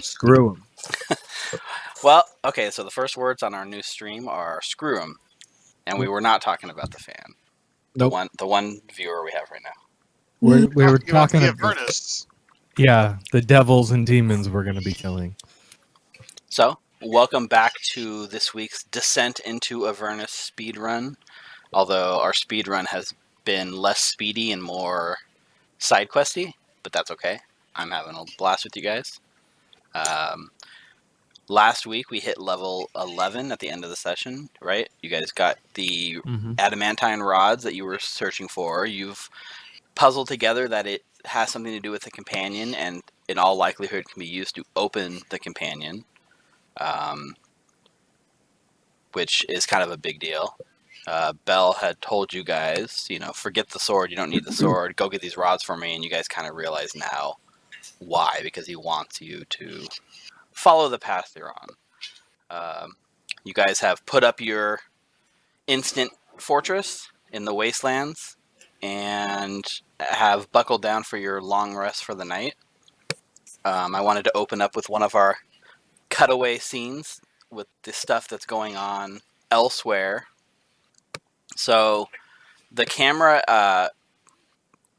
Screw him. Well, okay, so the first words on our new stream are screw 'em. And we were not talking about the fan. Nope. The one viewer we have right now. We were talking about about Avernus. Yeah, the devils and demons we're going to be killing. So, welcome back to this week's Descent into Avernus speedrun. Although our speedrun has been less speedy and more side questy, but that's okay. I'm having a blast with you guys. Last week we hit level 11 at the end of the session, right? You guys got the adamantine rods that you were searching for. You've puzzled together that it has something to do with the companion and in all likelihood can be used to open the companion, which is kind of a big deal. Bell had told you guys, forget the sword, you don't need the sword, go get these rods for me, and you guys kind of realize now why, because he wants you to follow the path you're on. You guys have put up your instant fortress in the wastelands and have buckled down for your long rest for the night. I wanted to open up with one of our cutaway scenes with the stuff that's going on elsewhere. So the camera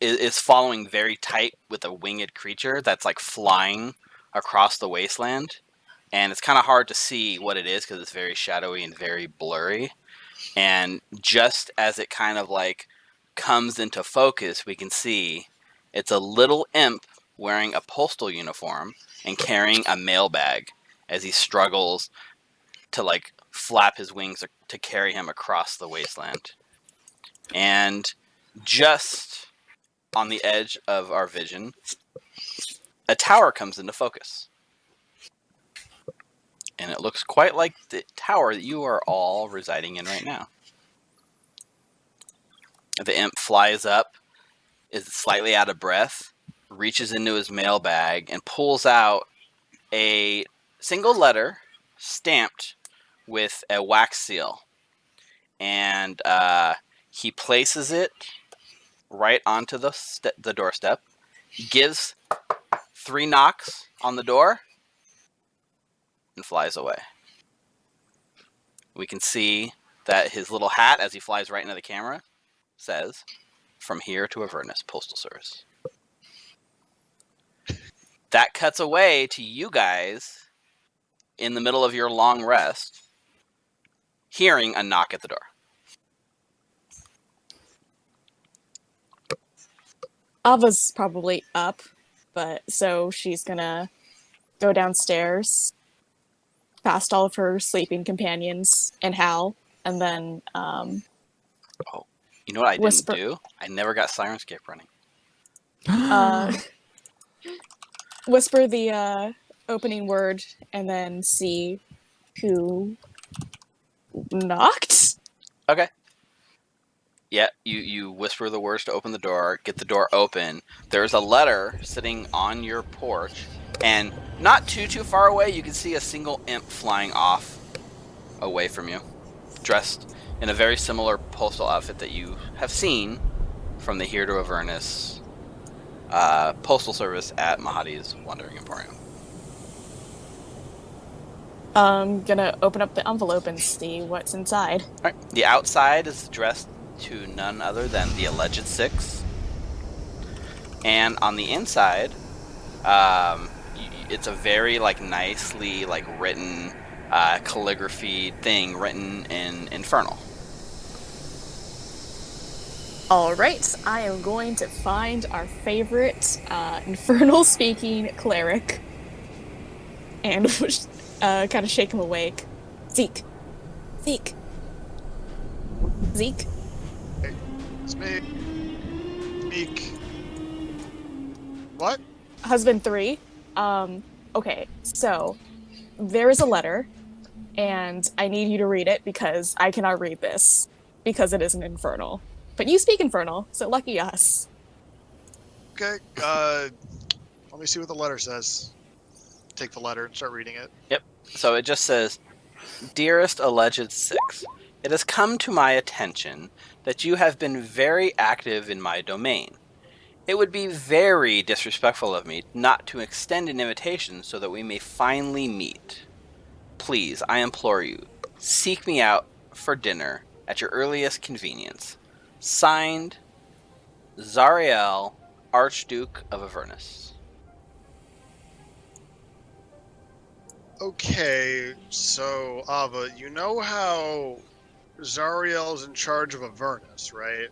is following very tight with a winged creature that's like flying across the wasteland. And it's kind of hard to see what it is because it's very shadowy and very blurry. And just as it kind of like comes into focus, we can see it's a little imp wearing a postal uniform and carrying a mailbag as he struggles to like flap his wings to carry him across the wasteland. And just on the edge of our vision, a tower comes into focus. And it looks quite like the tower that you are all residing in right now. The imp flies up, is slightly out of breath, reaches into his mailbag, and pulls out a single letter stamped with a wax seal. And he places it right onto the doorstep, gives 3 knocks on the door, and flies away. We can see that his little hat, as he flies right into the camera, says, "From here to Avernus Postal Service." That cuts away to you guys in the middle of your long rest, hearing a knock at the door. Ava's probably up, but so she's gonna go downstairs, past all of her sleeping companions and Hal, and then You know what I whisper. didn't do? I never got Sirenscape running. Whisper the opening word and then see who knocked. Okay. Yeah, you whisper the words to open the door, get the door open. There's a letter sitting on your porch, and not too far away, you can see a single imp flying off away from you, dressed in a very similar postal outfit that you have seen from the Here to Avernus postal service at Mahadi's Wandering Emporium. I'm gonna open up the envelope and see what's inside. All right. The outside is addressed to none other than the alleged 6. And on the inside, it's a very nicely written calligraphy thing written in Infernal. All right, I am going to find our favorite infernal-speaking cleric and kind of shake him awake. Zeke. Hey, it's me. Meek. What? Husband 3. Okay, so there is a letter, and I need you to read it because I cannot read this because it is an infernal. But you speak infernal, so lucky us. Okay, let me see what the letter says. Take the letter and start reading it. Yep. So it just says, "Dearest alleged 6, it has come to my attention that you have been very active in my domain. It would be very disrespectful of me not to extend an invitation so that we may finally meet. Please, I implore you, seek me out for dinner at your earliest convenience. Signed, Zariel, Archduke of Avernus. Okay, so Ava, you know how Zariel's in charge of Avernus, right?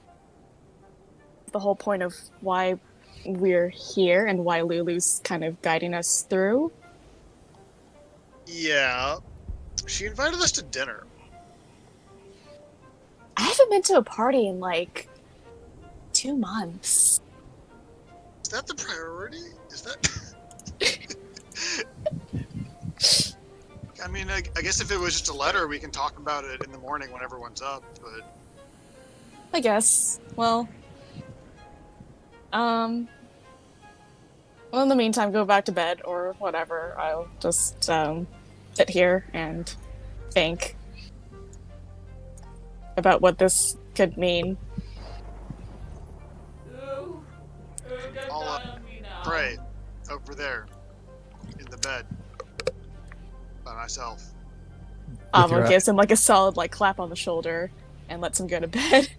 The whole point of why we're here and why Lulu's kind of guiding us through. Yeah. She invited us to dinner. I haven't been to a party in like 2 months. Is that the priority? Is that... I mean, I guess if it was just a letter, we can talk about it in the morning when everyone's up, but... I guess. Well, in the meantime, go back to bed or whatever. I'll just sit here and think about what this could mean. I'll pray over there in the bed by myself. Avo your- gives him like a solid like clap on the shoulder and lets him go to bed.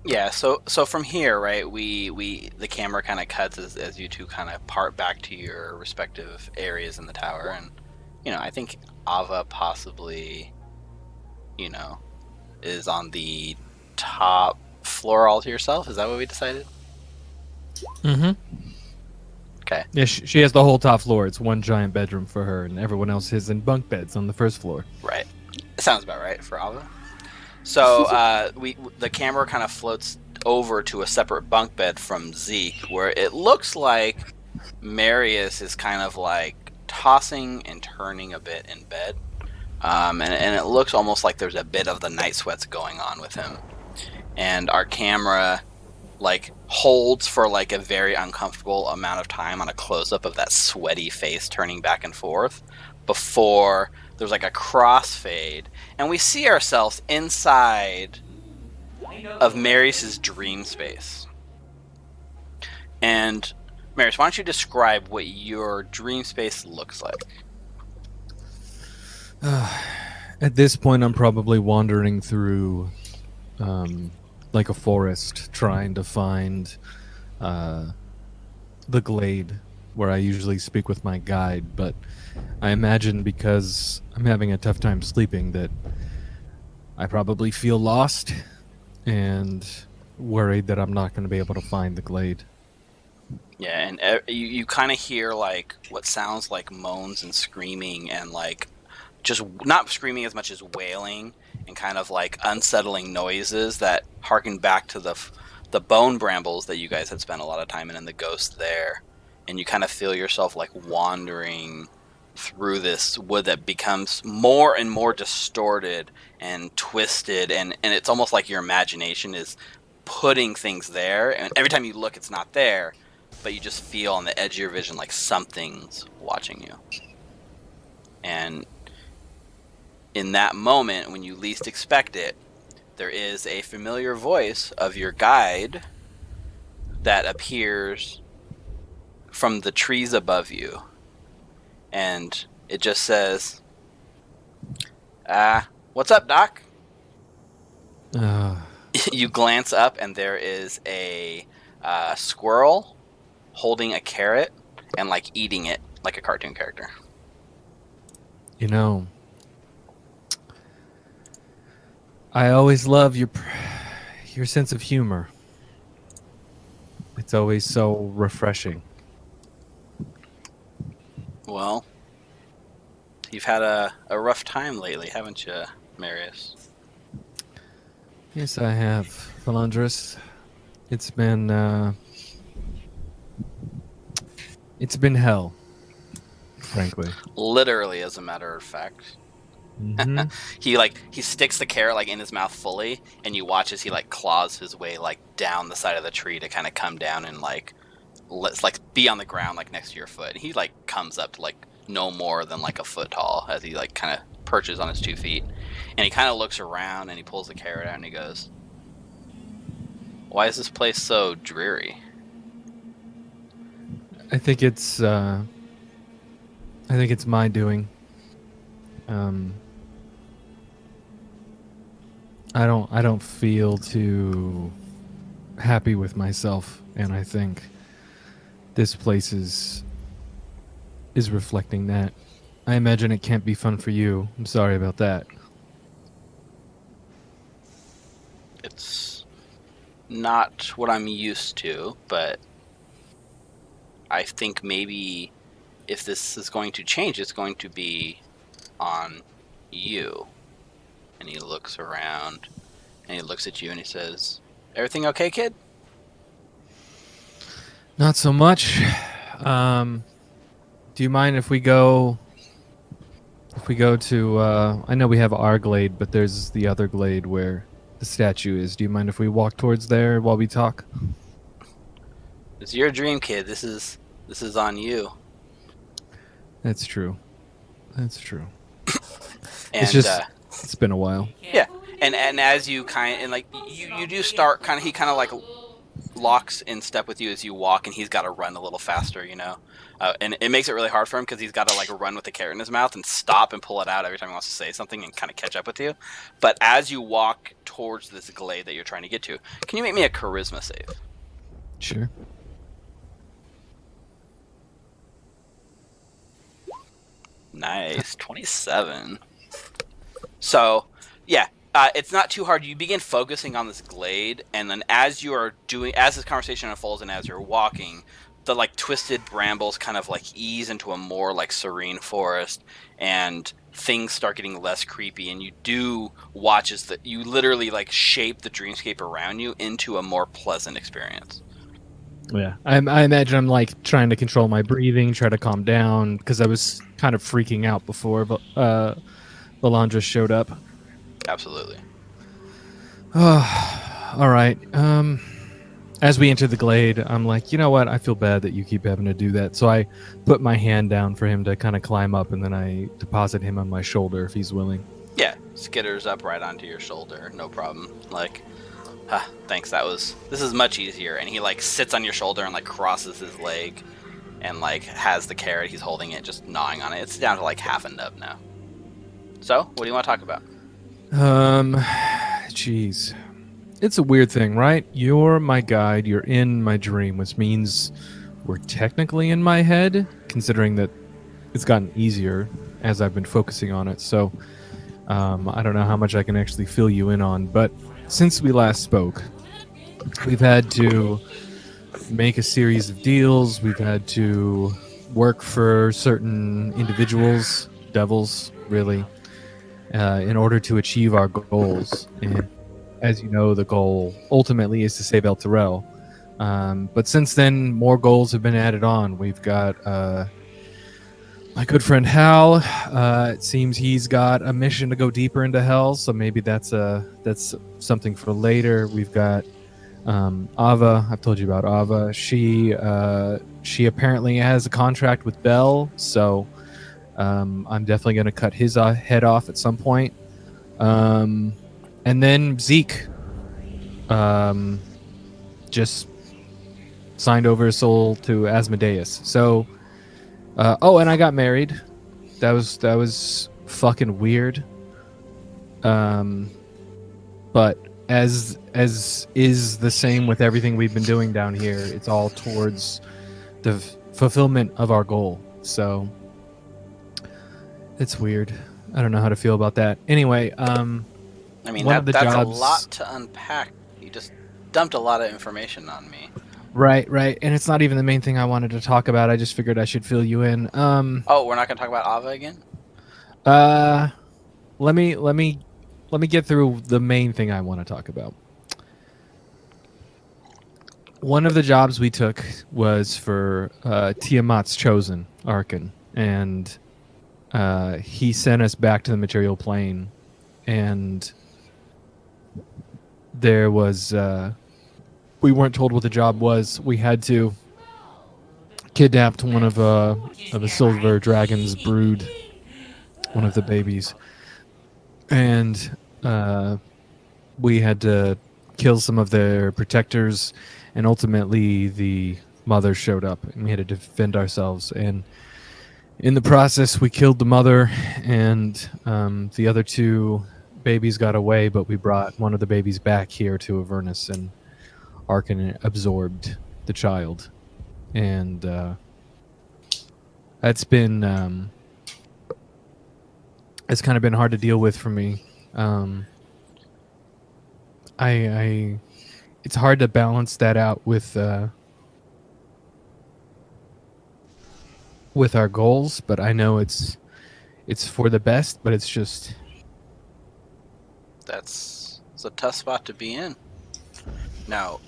Yeah, so from here, right, the camera kind of cuts as you two kind of part back to your respective areas in the tower, and I think Ava possibly, is on the top floor all to yourself. Is that what we decided? Mm-hmm. Okay. Yeah, she has the whole top floor. It's one giant bedroom for her, and everyone else is in bunk beds on the first floor. Right. Sounds about right for Ava. So the camera kind of floats over to a separate bunk bed from Zeke, where it looks like Marius is kind of like tossing and turning a bit in bed, and it looks almost like there's a bit of the night sweats going on with him. And our camera like holds for like a very uncomfortable amount of time on a close-up of that sweaty face turning back and forth before there's like a crossfade, and we see ourselves inside of Marius's dream space. And Marius, why don't you describe what your dream space looks like? At this point, I'm probably wandering through, like a forest, trying to find the glade where I usually speak with my guide, but I imagine because I'm having a tough time sleeping that I probably feel lost and worried that I'm not going to be able to find the glade. Yeah, and you kind of hear like what sounds like moans and screaming, and like just not screaming as much as wailing and kind of like unsettling noises that harken back to the bone brambles that you guys had spent a lot of time in and the ghost there. And you kind of feel yourself like wandering through this wood that becomes more and more distorted and twisted, and it's almost like your imagination is putting things there, and every time you look it's not there, but you just feel on the edge of your vision like something's watching you. And in that moment, when you least expect it, there is a familiar voice of your guide that appears from the trees above you. And it just says, what's up, Doc? You glance up, and there is a squirrel holding a carrot and like eating it like a cartoon character. I always love your sense of humor. It's always so refreshing. Well, you've had a rough time lately, haven't you, Marius? Yes, I have, Philandrus. It's been hell, frankly. Literally, as a matter of fact. Mm-hmm. He sticks the carrot like in his mouth fully, and you watch as he like claws his way like down the side of the tree to kind of come down and like let's like be on the ground like next to your foot. He like comes up to like no more than like a foot tall as he like kind of perches on his 2 feet, and he kind of looks around and he pulls the carrot out and he goes, Why is this place so dreary? I think it's my doing. I don't feel too happy with myself, and I think this place is reflecting that. I imagine it can't be fun for you. I'm sorry about that. It's not what I'm used to, but I think maybe if this is going to change, it's going to be on you. And he looks around, and he looks at you, and he says, "Everything okay, kid?" Not so much. Do you mind if we go to I know we have our glade, but there's the other glade where the statue is. Do you mind if we walk towards there while we talk? It's your dream, kid. This is on you. That's true. That's true. And It's just it's been a while. yeah, and as you you do start kind of, he kind of like locks in step with you as you walk, and he's got to run a little faster, and it makes it really hard for him because he's got to like run with the carrot in his mouth and stop and pull it out every time he wants to say something and kind of catch up with you. But as you walk towards this glade that you're trying to get to, can you make me a charisma save? Sure. Nice, 27. So, yeah, it's not too hard. You begin focusing on this glade, and then as this conversation unfolds and as you're walking, the like twisted brambles kind of like ease into a more like serene forest, and things start getting less creepy, and you do watch as you literally like shape the dreamscape around you into a more pleasant experience. Yeah, I imagine I'm like trying to control my breathing, try to calm down, because I was kind of freaking out before Valandra showed up. Absolutely. All right. As we enter the glade, I'm like, you know what? I feel bad that you keep having to do that. So I put my hand down for him to kind of climb up, and then I deposit him on my shoulder if he's willing. Yeah, skitters up right onto your shoulder, no problem. Like, thanks. This is much easier. And he like sits on your shoulder and like crosses his leg, and like has the carrot. He's holding it, just gnawing on it. It's down to like half a nub now. So, what do you want to talk about? Jeez. It's a weird thing, right? You're my guide, you're in my dream, which means we're technically in my head, considering that it's gotten easier as I've been focusing on it. So, I don't know how much I can actually fill you in on, but since we last spoke, we've had to make a series of deals, we've had to work for certain individuals, devils, really, in order to achieve our goals. And as you know, the goal ultimately is to save Elturel. But since then, more goals have been added on. We've got my good friend Hal. It seems he's got a mission to go deeper into hell, so maybe that's something for later. We've got Ava. I've told you about Ava. She apparently has a contract with Bell, so I'm definitely going to cut his head off at some point. And then Zeke just signed over his soul to Asmodeus. So, and I got married. That was fucking weird. But as is the same with everything we've been doing down here, it's all towards the fulfillment of our goal. So it's weird. I don't know how to feel about that. Anyway, I mean, that's a lot to unpack. You just dumped a lot of information on me. Right. And it's not even the main thing I wanted to talk about. I just figured I should fill you in. Oh, we're not going to talk about Ava again? Let me get through the main thing I want to talk about. One of the jobs we took was for Tiamat's chosen, Arkan, and he sent us back to the material plane, and there was we weren't told what the job was. We had to kidnap one of a silver dragon's brood, one of the babies, and we had to kill some of their protectors, and ultimately the mother showed up, and we had to defend ourselves. And in the process, we killed the mother, and the other two babies got away, but we brought one of the babies back here to Avernus, and Arkan absorbed the child. And that's been it's kind of been hard to deal with for me. I it's hard to balance that out with our goals, but I know it's for the best, but it's a tough spot to be in. Now,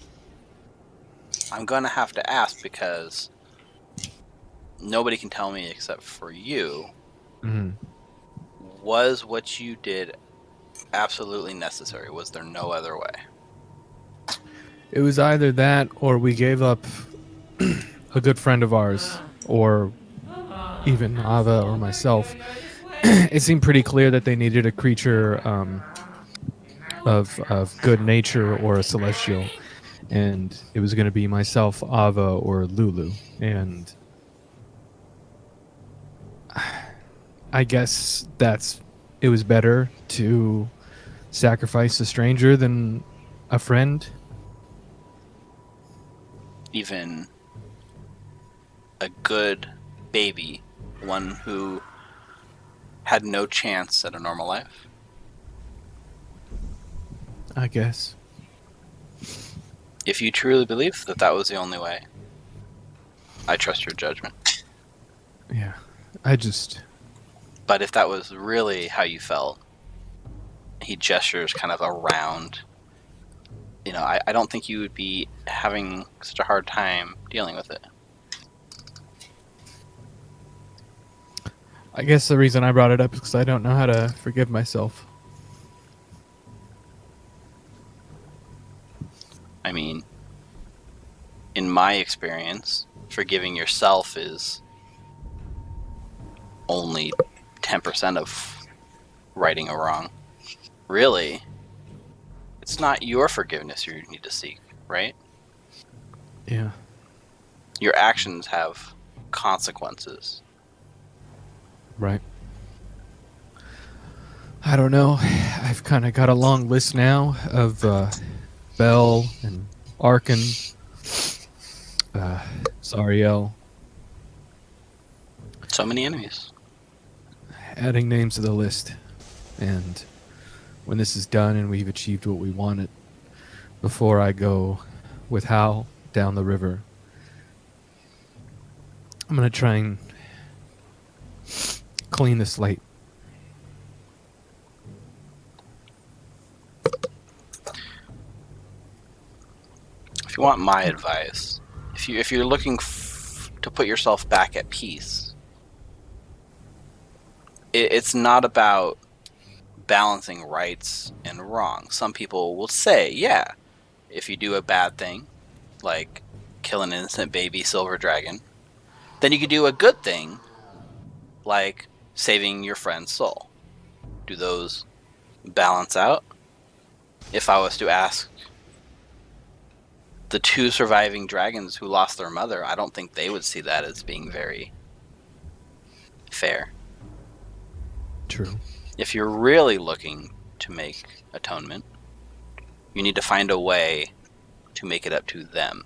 I'm going to have to ask because nobody can tell me except for you. Mhm. Was what you did absolutely necessary? Was there no other way? It was either that or we gave up a good friend of ours, or even Ava or myself. It seemed pretty clear that they needed a creature of good nature or a celestial, and it was going to be myself, Ava, or Lulu. And I guess it was better to sacrifice a stranger than a friend. Even a good baby, one who had no chance at a normal life? I guess. If you truly believe that that was the only way, I trust your judgment. Yeah. But if that was really how you felt, he gestures kind of around. You know, I don't think you would be having such a hard time dealing with it. I guess the reason I brought it up is because I don't know how to forgive myself. I mean, in my experience, forgiving yourself is only 10% of righting a wrong. Really, it's not your forgiveness you need to seek, right? Yeah. Your actions have consequences. Right. I don't know. I've kind of got a long list now of Bell and Arkan, Zariel. So many enemies. Adding names to the list. And when this is done and we've achieved what we wanted, before I go with Hal down the river, I'm going to try and clean the slate. If you want my advice, if you're looking to put yourself back at peace, it's not about balancing rights and wrongs. Some people will say, yeah, if you do a bad thing, like kill an innocent baby silver dragon, then you could do a good thing, like saving your friend's soul. Do those balance out? If I was to ask the two surviving dragons who lost their mother, I don't think they would see that as being very fair. True. If you're really looking to make atonement, you need to find a way to make it up to them.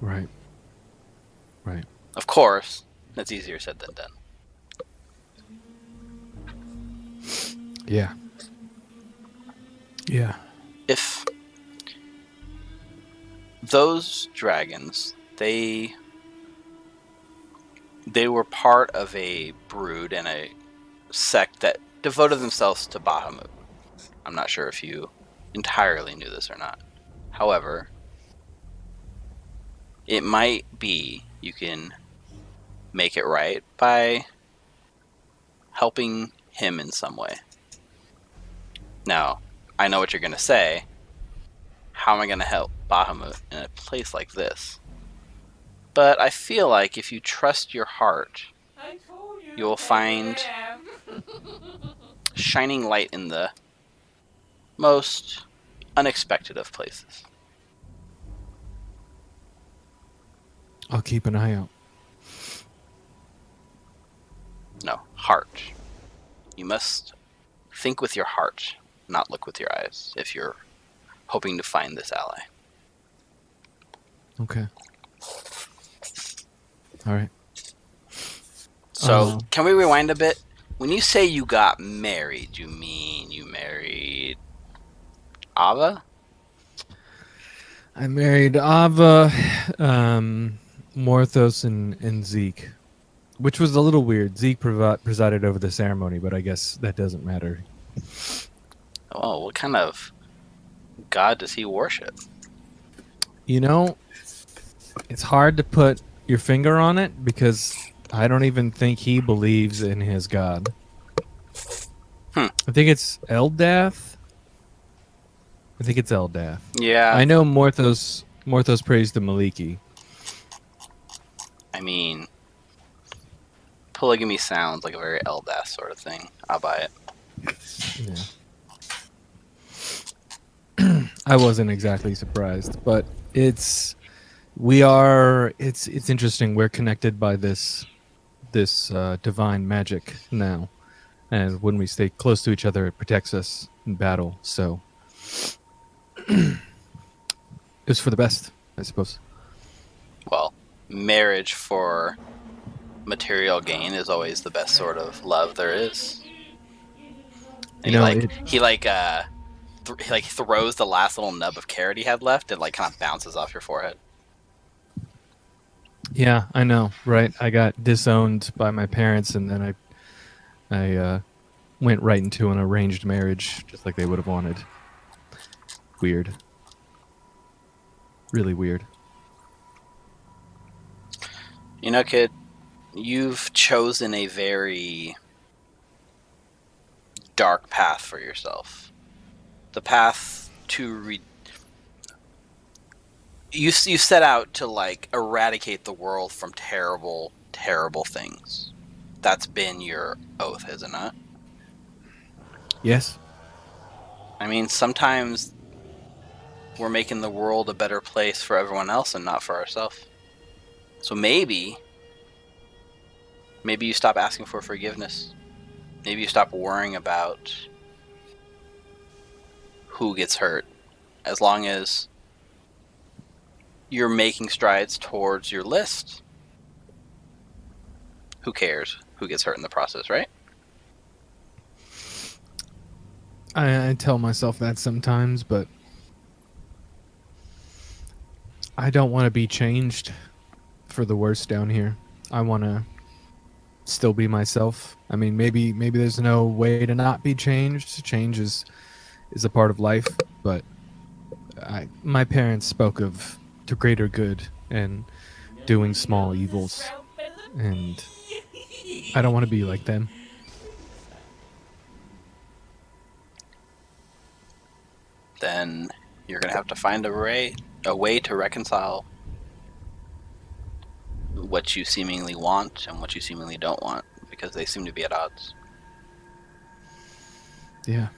Right. Right. Of course, that's easier said than done. Yeah. Yeah. If those dragons, they were part of a brood and a sect that devoted themselves to Bahamut. I'm not sure if you entirely knew this or not. However, it might be you can make it right by helping him in some way. Now, I know what you're going to say. How am I going to help Bahamut in a place like this? But I feel like if you trust your heart, you will find shining light in the most unexpected of places. I'll keep an eye out. No, heart. You must think with your heart, not look with your eyes, if you're hoping to find this ally. Okay. All right. So, can we rewind a bit? When you say you got married, you mean you married Ava? I married Ava, Morthos, and Zeke, which was a little weird. Zeke presided over the ceremony, but I guess that doesn't matter. Oh, what kind of god does he worship? You know, it's hard to put your finger on it because I don't even think he believes in his god. I think it's Eldath. I think it's Eldath. Yeah. I know Morthos prays to Maliki. I mean, polygamy sounds like a very Eldath sort of thing. I'll buy it. Yeah. I wasn't exactly surprised, but it's interesting. We're connected by this divine magic now, and when we stay close to each other, it protects us in battle. So it's for the best, I suppose. Well, marriage for material gain is always the best sort of love there is. And he throws the last little nub of carrot he had left and like kind of bounces off your forehead. Yeah, I know, right? I got disowned by my parents, and then I went right into an arranged marriage, just like they would have wanted. Weird. Really weird. You know, kid, you've chosen a very dark path for yourself. The path to you set out to like eradicate the world from terrible, terrible things. That's been your oath, isn't it? Yes. I mean, sometimes we're making the world a better place for everyone else and not for ourselves. So maybe you stop asking for forgiveness. Maybe you stop worrying about who gets hurt. As long as you're making strides towards your list, who cares who gets hurt in the process, right? I tell myself that sometimes, but I don't want to be changed for the worse down here. I want to still be myself. I mean, maybe there's no way to not be changed. Change is a part of life, but my parents spoke of the greater good and doing small evils, and I don't want to be like them. Then you're going to have to find a way to reconcile what you seemingly want and what you seemingly don't want, because they seem to be at odds. Yeah.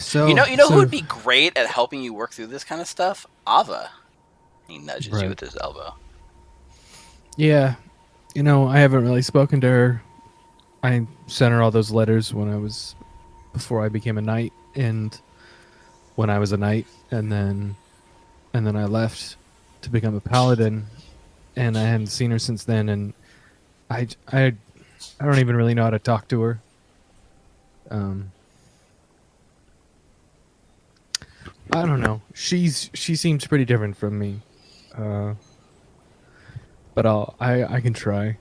So you know who would be great at helping you work through this kind of stuff? Ava. He nudges you with his elbow. Yeah. I haven't really spoken to her. I sent her all those letters before I became a knight, and when I was a knight, and then I left to become a paladin, and I hadn't seen her since then, and I don't even really know how to talk to her. I don't know. She seems pretty different from me, but I can try.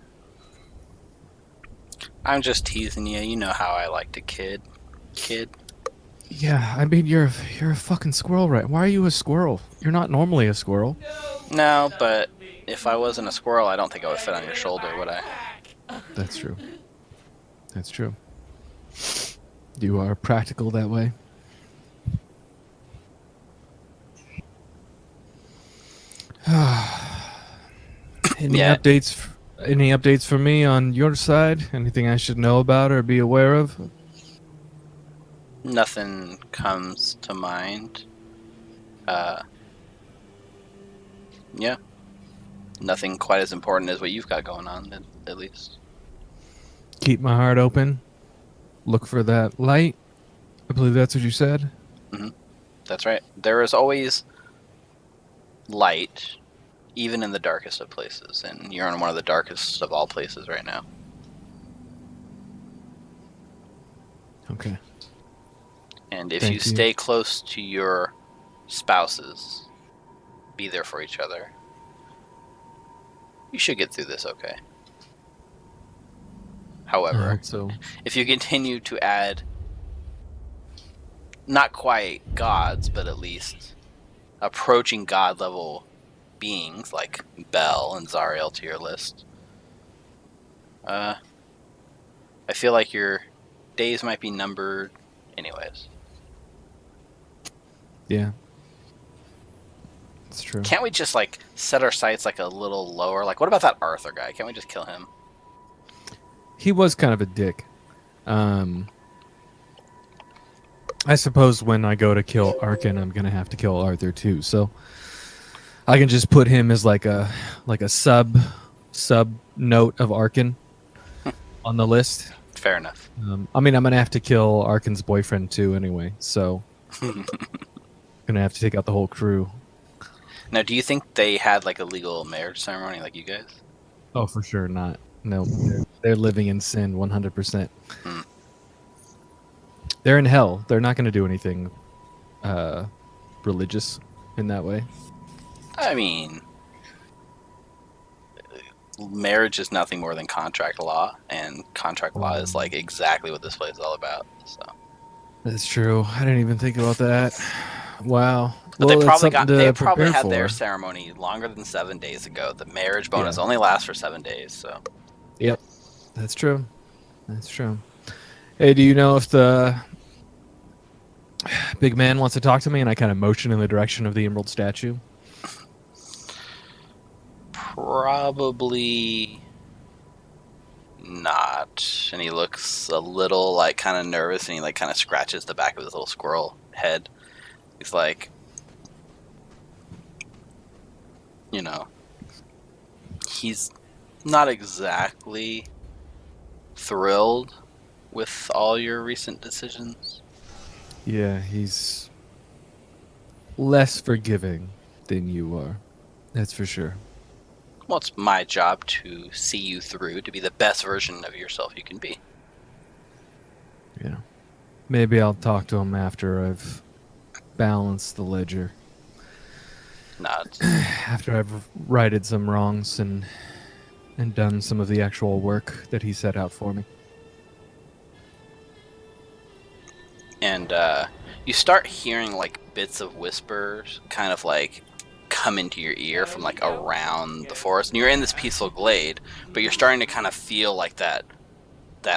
I'm just teasing you. You know how I like to kid. Yeah, I mean you're a fucking squirrel, right? Why are you a squirrel? You're not normally a squirrel. No, but if I wasn't a squirrel, I don't think I would fit on your shoulder, would I? That's true. You are practical that way. Any updates Any updates for me on your side? Anything I should know about or be aware of? Nothing comes to mind. Yeah. Nothing quite as important as what you've got going on, at least. Keep my heart open. Look for that light. I believe that's what you said. That's right. There is always light, even in the darkest of places, and you're in one of the darkest of all places right now. Okay. And if Thank you you. stay close to your spouses, be there for each other, you should get through this okay. I However, hope so. if you continue to add not quite gods, but at least approaching god level beings like Bel and Zariel to your list, I feel like your days might be numbered anyways. Yeah. It's true. Can't we just like set our sights like a little lower? Like, what about that Arthur guy? Can't we just kill him? He was kind of a dick. I suppose when I go to kill Arkin, I'm gonna have to kill Arthur too. So I can just put him as like a sub note of Arkin on the list. Fair enough. I mean, I'm gonna have to kill Arkin's boyfriend too, anyway. So gonna have to take out the whole crew. Now, do you think they had like a legal marriage ceremony like you guys? Oh, for sure not. No, they're living in sin 100%. Hmm. They're in hell. They're not gonna do anything religious in that way. I mean, marriage is nothing more than contract law, and contract law is like exactly what this place is all about. So, That's true. I didn't even think about that. Wow. but Well, they it's probably something to they probably prepare had their for. ceremony longer than 7 days ago. The marriage bonus Yeah. only lasts for 7 days, so Yep. That's true. That's true. Hey, do you know if the big man wants to talk to me? And I kind of motion in the direction of the emerald statue. probably not. And he looks a little like kind of nervous, and he like kind of scratches the back of his little squirrel head. He's like, you know, he's not exactly thrilled with all your recent decisions. Yeah, he's less forgiving than you are. That's for sure. Well, it's my job to see you through to be the best version of yourself you can be. Yeah. Maybe I'll talk to him after I've balanced the ledger. Not After I've righted some wrongs and done some of the actual work that he set out for me. and you start hearing like bits of whispers kind of like come into your ear from like around the forest, and you're in this peaceful glade, but you're starting to kind of feel like that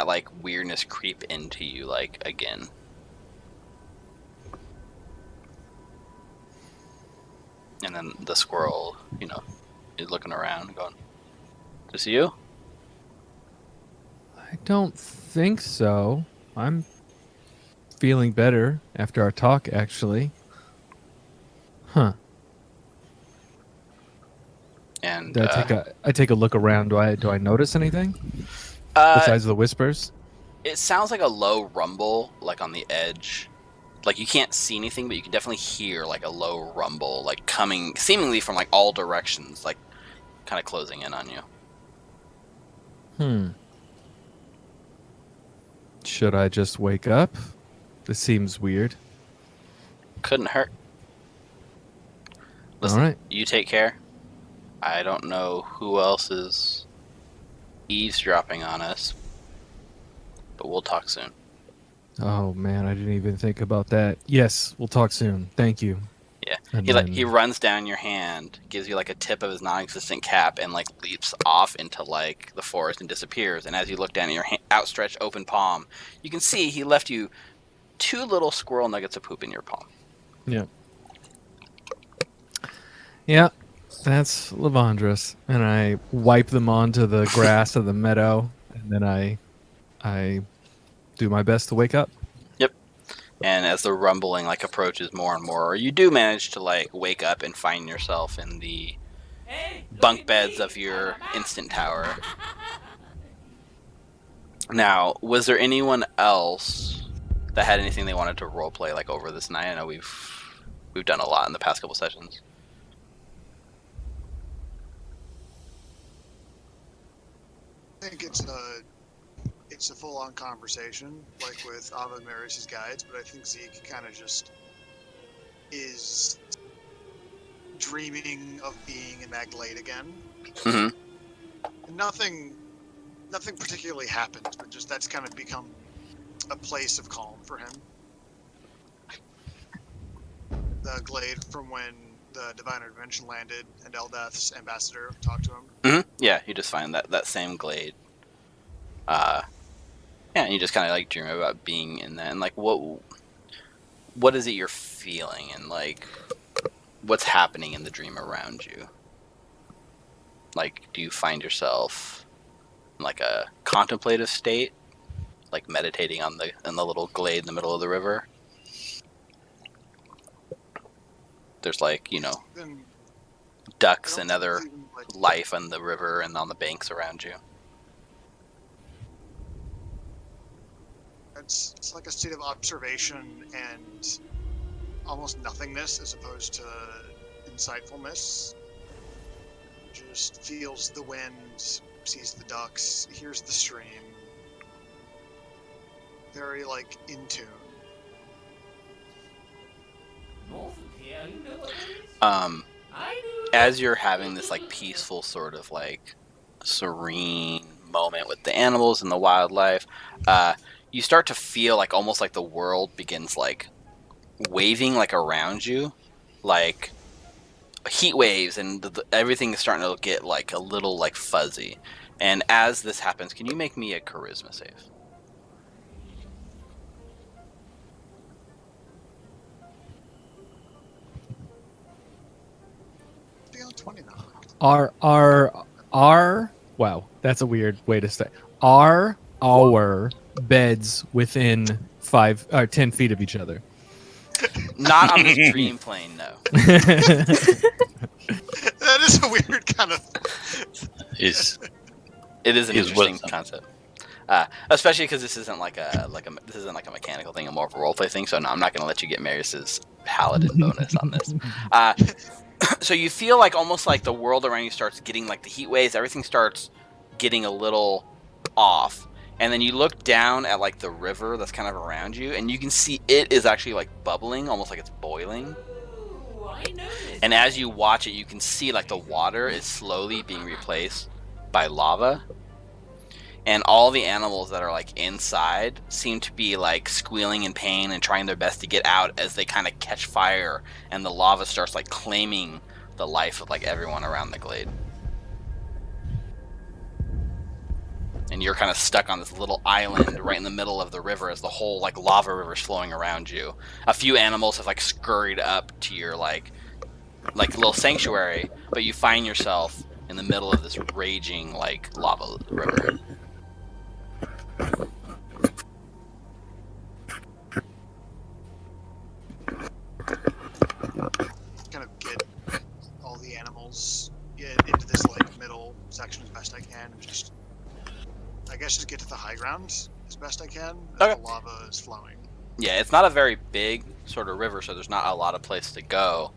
like weirdness creep into you like again. And then the squirrel, you know, is looking around and going, "This you?" I don't think so. I'm feeling better after our talk, actually. Huh. And I take a look around. Do I notice anything besides the whispers? it sounds like a low rumble, like on the edge. Like you can't see anything, but you can definitely hear like a low rumble, like coming seemingly from like all directions, like kind of closing in on you. Should I just wake up? This seems weird. Couldn't hurt. Listen, All right. you take care. I don't know who else is eavesdropping on us, but we'll talk soon. Oh man, I didn't even think about that. Yes, we'll talk soon. Thank you. Yeah, And he runs down your hand, gives you like a tip of his non-existent cap, and like leaps off into like the forest and disappears. And as you look down at your outstretched open palm, you can see he left you 2 little squirrel nuggets of poop in your palm. Yeah. Yeah. That's Lavandris, and I wipe them onto the grass of the meadow, and then I do my best to wake up. Yep. And as the rumbling like approaches more and more, you do manage to like wake up and find yourself in the bunk beds of your instant tower. Now, was there anyone else that had anything they wanted to roleplay like over this night? I know we've done a lot in the past couple sessions. I think it's a full-on conversation, like with Ava and Marius' guides, but I think Zeke kind of just is dreaming of being in that glade again. Mm-hmm. Nothing particularly happens, but just that's kind of become a place of calm for him. The glade from when the Divine Intervention landed and Eldath's ambassador talked to him. Mm-hmm. Yeah, you just find that same glade. Yeah, and you just kind of like dream about being in that, and like what is it you're feeling, and like what's happening in the dream around you? Like, do you find yourself in like a contemplative state, like meditating in the little glade in the middle of the river? There's like, Then ducks I and don't other think even, like, life on the river and on the banks around you. it's like a state of observation and almost nothingness as opposed to insightfulness. Just feels the wind, sees the ducks, hears the stream. Very like in tune. As you're having this like peaceful sort of like serene moment with the animals and the wildlife, you start to feel like almost like the world begins like waving like around you, like heat waves, and everything is starting to get like a little like fuzzy. And as this happens, can you make me a charisma save? Beyond 20 now. Are wow, that's a weird way to say. Are our beds within 10 feet of each other? Not on this dream plane, no. That is a weird kind of. It is an interesting concept, especially because this isn't like a mechanical thing, a more of a roleplay thing. So no, I'm not going to let you get Marius's paladin bonus on this. So you feel like almost like the world around you starts getting like the heat waves. Everything starts getting a little off, and then you look down at like the river that's kind of around you, and you can see it is actually like bubbling, almost like it's boiling. And as you watch it, you can see like the water is slowly being replaced by lava, and all the animals that are like inside seem to be like squealing in pain and trying their best to get out as they kind of catch fire, and the lava starts like claiming the life of like everyone around the glade. And you're kind of stuck on this little island right in the middle of the river as the whole like lava river is flowing around you. A few animals have like scurried up to your like little sanctuary, but you find yourself in the middle of this raging like lava river. Kind of get all the animals into this like middle section as best I can, and just I guess just get to the high ground as best I can. Okay. The lava is flowing. Yeah, it's not a very big sort of river, so there's not a lot of place to go.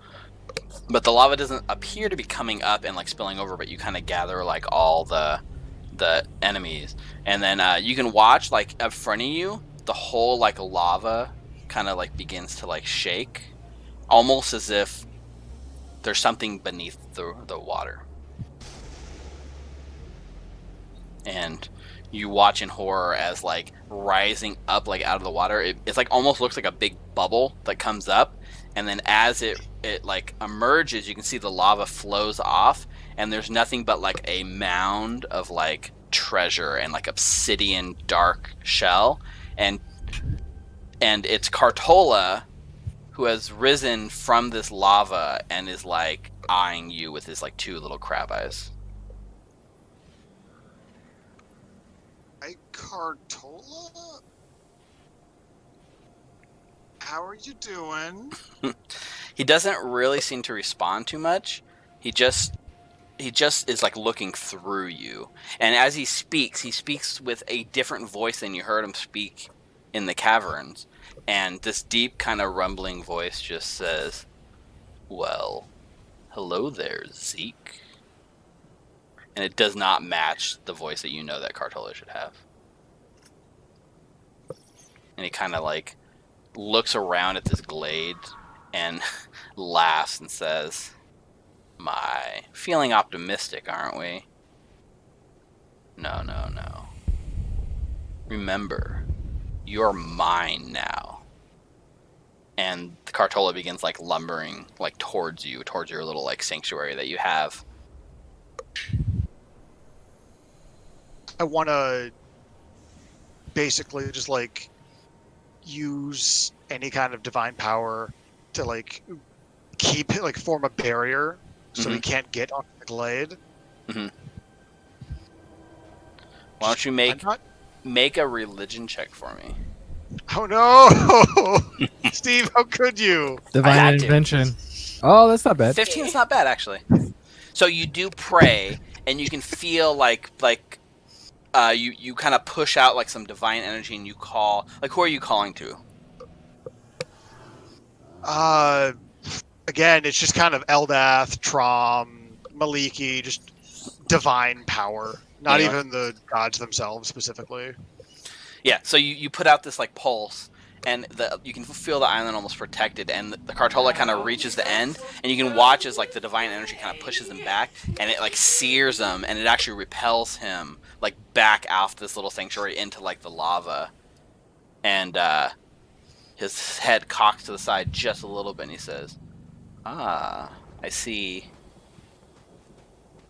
But the lava doesn't appear to be coming up and like spilling over, but you kind of gather like all the enemies, and then you can watch like up front of you the whole like lava kind of like begins to like shake, almost as if there's something beneath the water. And you watch in horror as like rising up like out of the water, it's like almost looks like a big bubble that comes up, and then as it like emerges, you can see the lava flows off, and there's nothing but like a mound of like treasure and like obsidian dark shell, and it's Cartola who has risen from this lava and is like eyeing you with his like 2 little crab eyes. Hi, Cartola? How are you doing? He doesn't really seem to respond too much. He just is like looking through you. And as he speaks with a different voice than you heard him speak in the caverns. And this deep kind of rumbling voice just says, "Well, hello there, Zeke." And it does not match the voice that you know that Cartola should have. And he kind of like looks around at this glade and laughs and says, "My, feeling optimistic, aren't we? No. Remember, you're mine now." And Cartola begins like lumbering like towards you, towards your little like sanctuary that you have. I want to basically just like use any kind of divine power to like keep it, like form a barrier so he can't get onto the glade. Mm-hmm. Why don't you make a religion check for me? Oh no, Steve! How could you? Divine intervention. Oh, that's not bad. 15 is not bad actually. So you do pray, and you can feel like you kind of push out like some divine energy, and you call, like, who are you calling to? Again, it's just kind of Eldath, Trom, Maliki, just divine power. Not even the gods themselves specifically. Yeah, so you put out this like pulse, and you can feel the island almost protected, and the Cartola kind of reaches the end, and you can watch as like the divine energy kind of pushes him back, and it like sears him, and it actually repels him like back out this little sanctuary into like the lava, and his head cocks to the side just a little bit, and he says, "Ah, I see.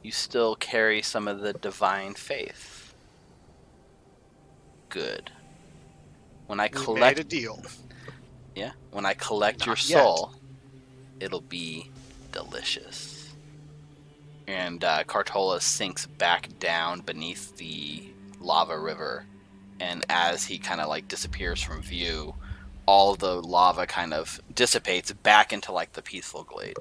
You still carry some of the divine faith. Good. When I collect made a deal. Yeah, when I collect your Not yet. soul, it'll be delicious." And Cartola sinks back down beneath the lava river, and as he kind of like disappears from view, all of the lava kind of dissipates back into like the peaceful glade.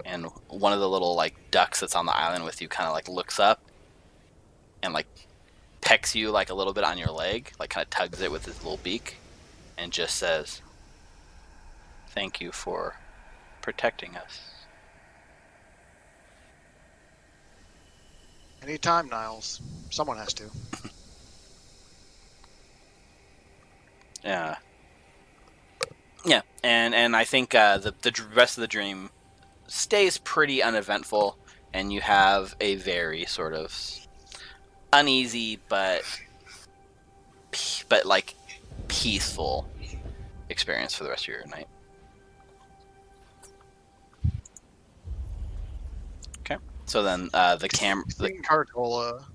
And one of the little like ducks that's on the island with you kind of like looks up and like pecks you like a little bit on your leg, like kind of tugs it with his little beak, and just says, "Thank you for protecting us." Anytime, Niles. Someone has to. Yeah. Yeah, and I think the rest of the dream stays pretty uneventful, and you have a very sort of uneasy but like peaceful experience for the rest of your night. Okay, so then Seeing Cartola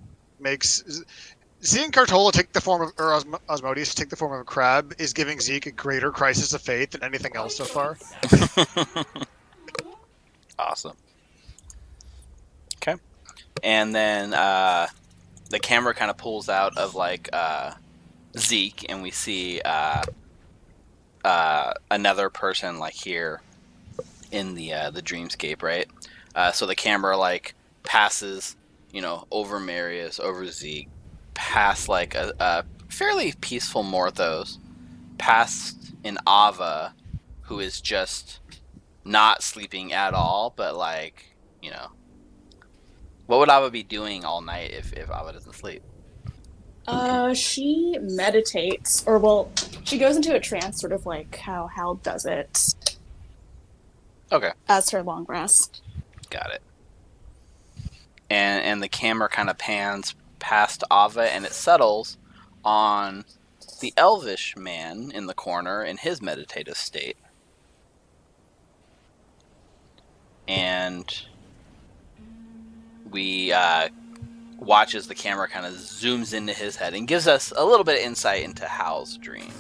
seeing Cartola take the form of, or Osmodeus take the form of a crab, is giving Zeke a greater crisis of faith than anything else so far. Awesome. Okay, and then the camera kind of pulls out of like Zeke, and we see another person like here in the dreamscape, right? So the camera like passes, over Marius, over Zeke, past like a fairly peaceful Morthos, past an Ava, who is just not sleeping at all, but like, what would Ava be doing all night if Ava doesn't sleep? She meditates, or well, she goes into a trance, sort of like how Hal does it. Okay. As her long rest. Got it. And the camera kind of pans past Ava, and it settles on the elvish man in the corner in his meditative state. And we watch as the camera kind of zooms into his head and gives us a little bit of insight into Hal's dream.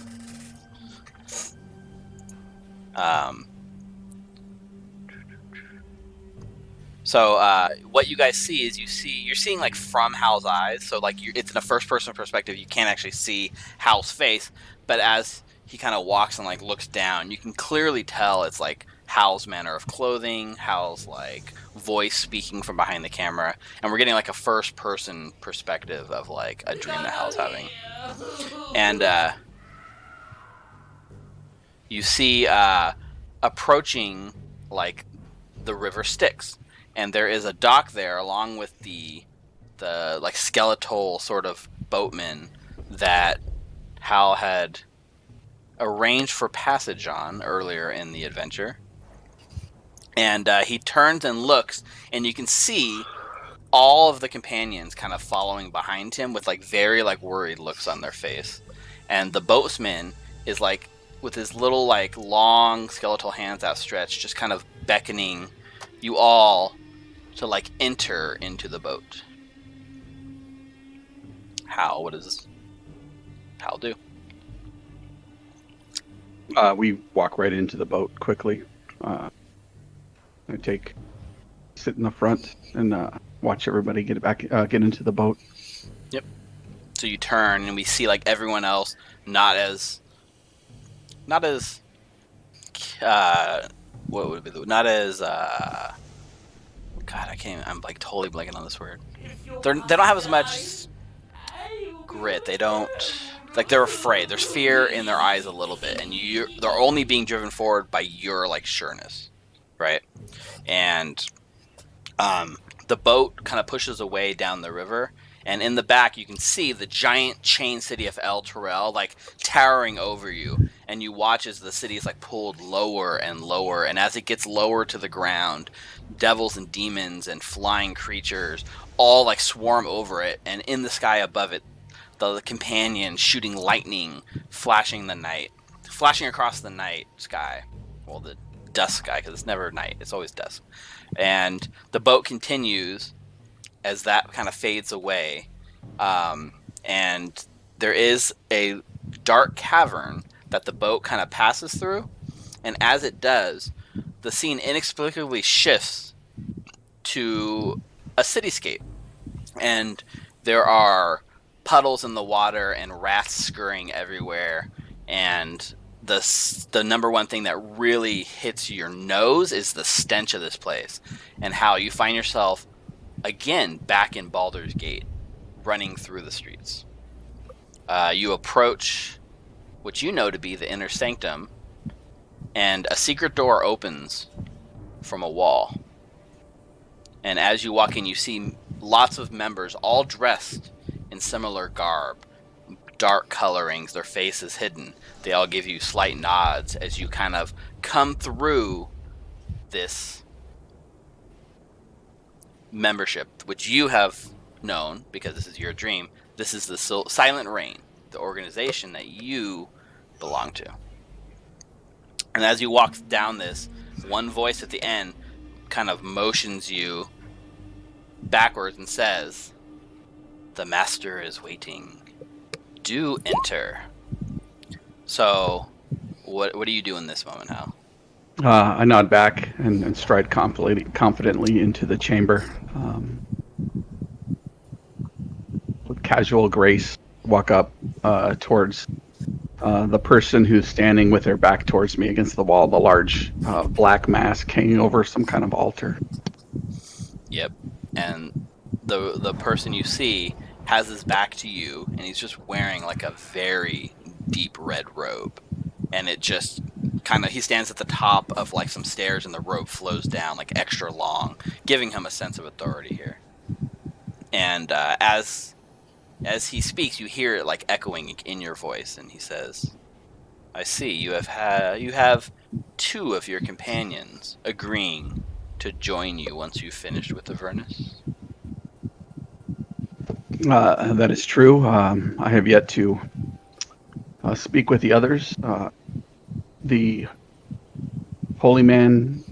So what you guys see is you're seeing like from Hal's eyes. So like it's in a first person perspective. You can't actually see Hal's face, but as he kind of walks and like looks down, you can clearly tell it's like Hal's manner of clothing, Hal's like voice speaking from behind the camera, and we're getting like a first person perspective of like a dream that Hal's having. And you see approaching like the river Styx. And there is a dock there, along with the like skeletal sort of boatman that Hal had arranged for passage on earlier in the adventure. And he turns and looks, and you can see all of the companions kind of following behind him with like very like worried looks on their face. And the boatsman is like with his little like long skeletal hands outstretched, just kind of beckoning you all to like enter into the boat. Hal, what does Hal do? We walk right into the boat quickly. I sit in the front and watch everybody get into the boat. Yep. So you turn and we see like everyone else not as what would be not as God, I'm like totally blanking on this word. They don't have as much grit. They don't like, they're afraid. There's fear in their eyes a little bit, and they're only being driven forward by your like sureness, right? And the boat kind of pushes away down the river, and in the back you can see the giant chain city of Elturel like towering over you, and you watch as the city is like pulled lower and lower, and as it gets lower to the ground, devils and demons and flying creatures all like swarm over it, and in the sky above it, the companion shooting lightning, flashing across the night sky, well, the dusk sky, because it's never night, it's always dusk. And the boat continues as that kind of fades away, and there is a dark cavern that the boat kind of passes through, and as it does, the scene inexplicably shifts to a cityscape, and there are puddles in the water and rats scurrying everywhere, and the number one thing that really hits your nose is the stench of this place, and how you find yourself again back in Baldur's Gate, running through the streets. You approach what you know to be the inner sanctum, and a secret door opens from a wall. And as you walk in, you see lots of members, all dressed in similar garb, dark colorings, their faces hidden. They all give you slight nods as you kind of come through this membership, which you have known because this is your dream. This is the Silent Rain, the organization that you belong to. And as you walk down this, one voice at the end kind of motions you backwards and says, "The master is waiting. Do enter." So, what do you do in this moment, Hal? I nod back and stride confidently into the chamber. With casual grace, walk up towards the person who's standing with their back towards me against the wall, the large black mask hanging over some kind of altar. Yep. And the person you see has his back to you, and he's just wearing like a very deep red robe. And it just kind of, he stands at the top of like some stairs, and the robe flows down like extra long, giving him a sense of authority here. And as he speaks, you hear it like echoing in your voice, and he says, "I see you have two of your companions agreeing to join you once you've finished with Avernus." That is true. I have yet to speak with the others. The holy man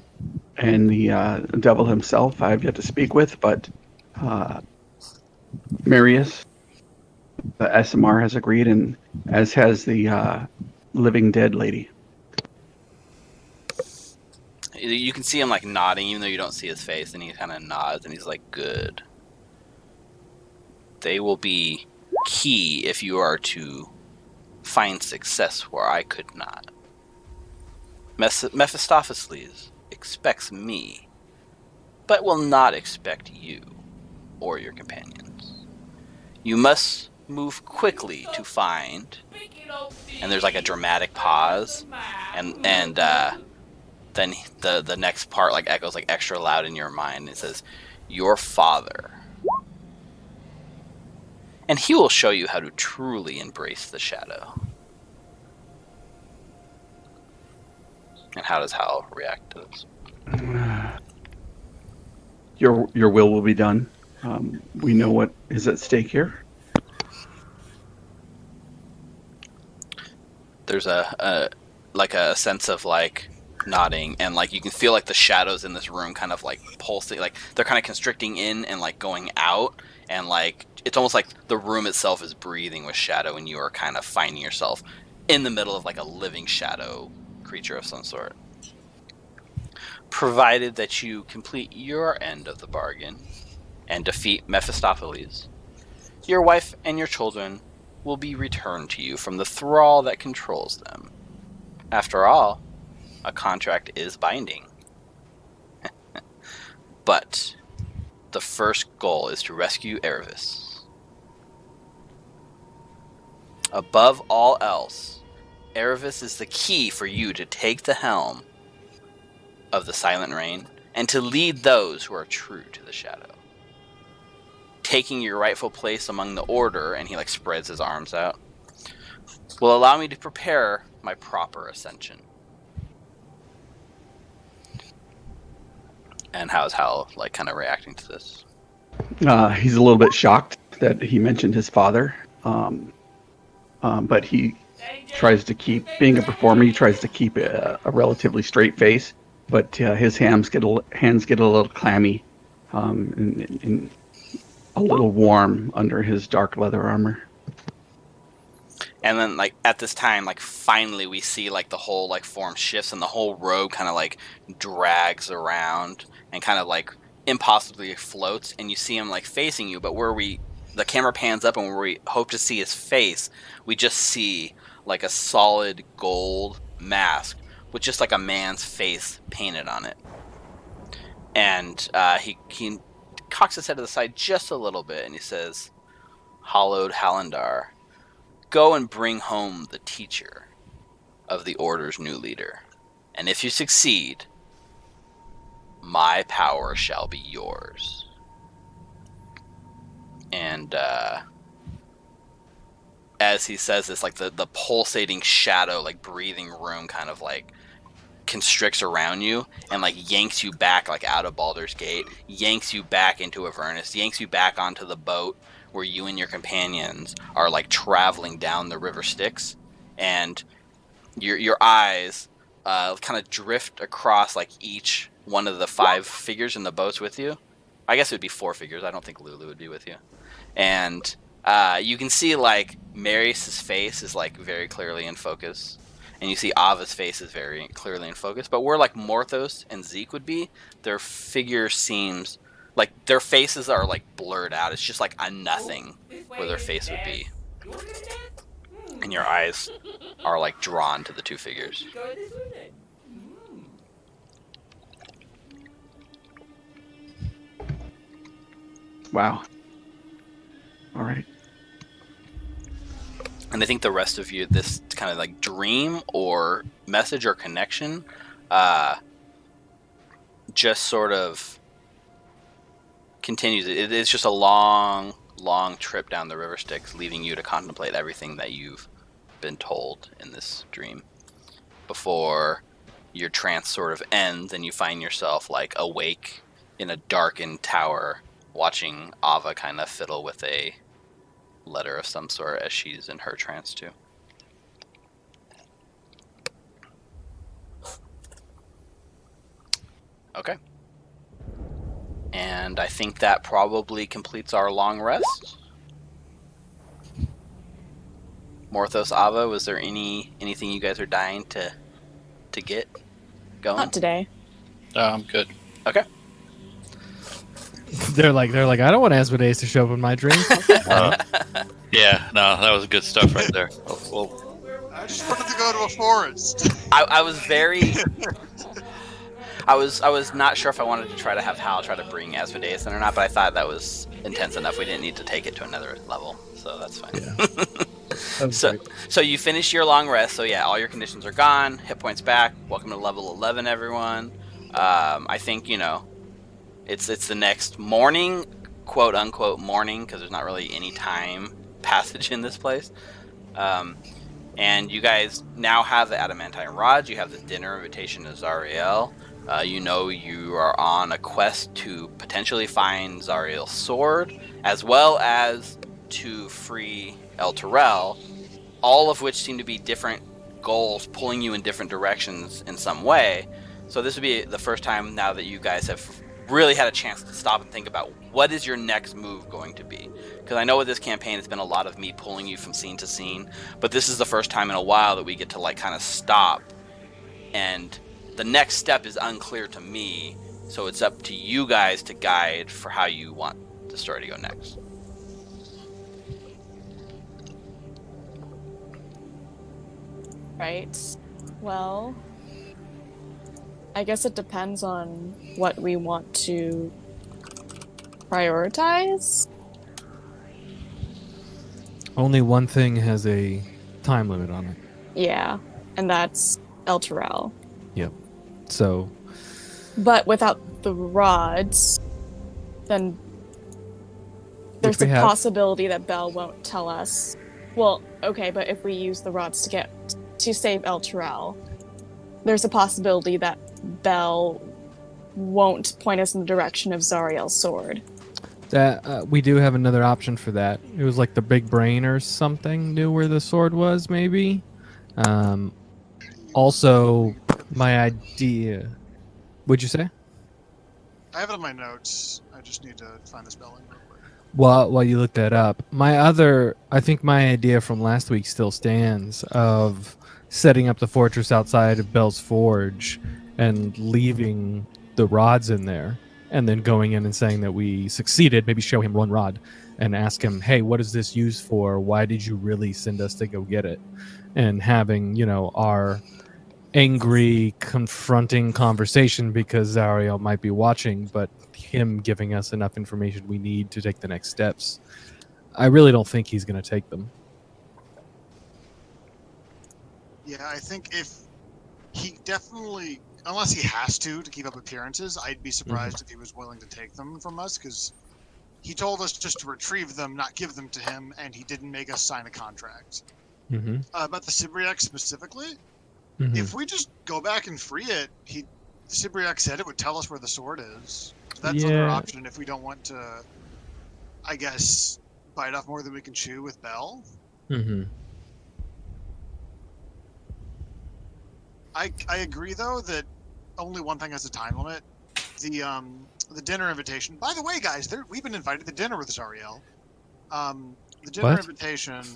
and the devil himself I have yet to speak with, but Marius, the SMR has agreed, and as has the living dead lady. You can see him like nodding, even though you don't see his face, and he kind of nods, and he's like, "Good. They will be key if you are to find success where I could not. Mephistopheles expects me, but will not expect you or your companions. You must move quickly to find." And there's like a dramatic pause, and then the next part like echoes like extra loud in your mind. It says, "Your father. And he will show you how to truly embrace the shadow." And how does Hal react to this? Your will be done. We know what is at stake here. There's a sense of like nodding, and like you can feel like the shadows in this room kind of like pulsing, like they're kind of constricting in and like going out, and like it's almost like the room itself is breathing with shadow, and you are kind of finding yourself in the middle of like a living shadow creature of some sort. Provided that you complete your end of the bargain and defeat Mephistopheles, your wife and your children will be returned to you from the thrall that controls them. After all, a contract is binding. But the first goal is to rescue Erebus. Above all else, Erebus is the key for you to take the helm of the Silent Reign and to lead those who are true to the shadow. Taking your rightful place among the Order, and he like spreads his arms out, will allow me to prepare my proper ascension. And how's Hal like kind of reacting to this? He's a little bit shocked that he mentioned his father, but he tries to keep, being a performer, he tries to keep a relatively straight face, but his hands get a little clammy and a little warm under his dark leather armor. And then like at this time, like finally we see like the whole like form shifts, and the whole robe kind of like drags around and kind of like impossibly floats, and you see him like facing you, but the camera pans up, and where we hope to see his face, we just see like a solid gold mask with just like a man's face painted on it. And he cocks his head to the side just a little bit, and he says, "Hallowed Hallandar, go and bring home the teacher of the Order's new leader. And if you succeed, my power shall be yours." And as he says this, like the pulsating shadow, like breathing room kind of like constricts around you and like yanks you back like out of Baldur's Gate, yanks you back into Avernus, yanks you back onto the boat where you and your companions are like traveling down the river Styx, and your eyes kind of drift across like each one of the 5 figures in the boats with you. I guess it would be 4 figures. I don't think Lulu would be with you. And you can see like Marius' face is like very clearly in focus, and you see Ava's face is very clearly in focus. But where like Morthos and Zeke would be, their figure seems like their faces are like blurred out. It's just like a nothing where their face would be, and your eyes are like drawn to the 2 figures. Wow. All right. And I think the rest of you, this kind of like dream or message or connection, just sort of continues. It's just a long trip down the river Styx, leaving you to contemplate everything that you've been told in this dream before your trance sort of ends and you find yourself like awake in a darkened tower, watching Ava kind of fiddle with a letter of some sort as she's in her trance too. Okay. And I think that probably completes our long rest. Morthos, Ava, was there anything you guys are dying to get going? Not today. I'm good. Okay. They're like, I don't want Asmodeus to show up in my dreams. Yeah, no, that was good stuff right there. Well, I just wanted to go to a forest. I was very. I was not sure if I wanted to try to have Hal try to bring Asmodeus in or not, but I thought that was intense enough. We didn't need to take it to another level, so that's fine. Yeah. So you finish your long rest. So yeah, all your conditions are gone. Hit points back. Welcome to level 11, everyone. I think it's the next morning, quote unquote morning, because there's not really any time passage in this place. And you guys now have the adamantine rods. You have the dinner invitation to Zariel. You are on a quest to potentially find Zariel's sword, as well as to free Elturel, all of which seem to be different goals pulling you in different directions in some way. So this would be the first time now that you guys have really had a chance to stop and think about what is your next move going to be. Because I know with this campaign it's been a lot of me pulling you from scene to scene, but this is the first time in a while that we get to kind of stop, and the next step is unclear to me, so it's up to you guys to guide for how you want the story to go next. Right. Well, I guess it depends on what we want to prioritize. Only one thing has a time limit on it. Yeah, and that's Elturel. Yep. So, But without the rods, then there's we a have. possibility that Belle won't tell us. Well, okay, but if we use the rods to save Elturel, there's a possibility that Belle won't point us in the direction of Zariel's sword. that we do have another option for that. It was like the big brain or something knew where the sword was, maybe. Also, my idea. What'd you say? I have it on my notes. I just need to find the spelling real quick. While you look that up, I think my idea from last week still stands of setting up the fortress outside of Bell's Forge and leaving the rods in there, and then going in and saying that we succeeded. Maybe show him one rod and ask him, "Hey, what is this used for? Why did you really send us to go get it?" And having our angry, confronting conversation because Zariel might be watching, but him giving us enough information we need to take the next steps. I really don't think he's going to take them. Yeah, I think if he definitely, unless he has to keep up appearances, I'd be surprised if he was willing to take them from us, because he told us just to retrieve them, not give them to him, and he didn't make us sign a contract. Mm-hmm. About the Cybriac specifically, Mm-hmm. if we just go back and free it, the Cybriac said it would tell us where the sword is. So that's another option if we don't want to, I guess, bite off more than we can chew with Bell. Mm-hmm. I agree though that only one thing has a time limit. The dinner invitation. By the way, guys, we've been invited to dinner with Zariel. The dinner What? invitation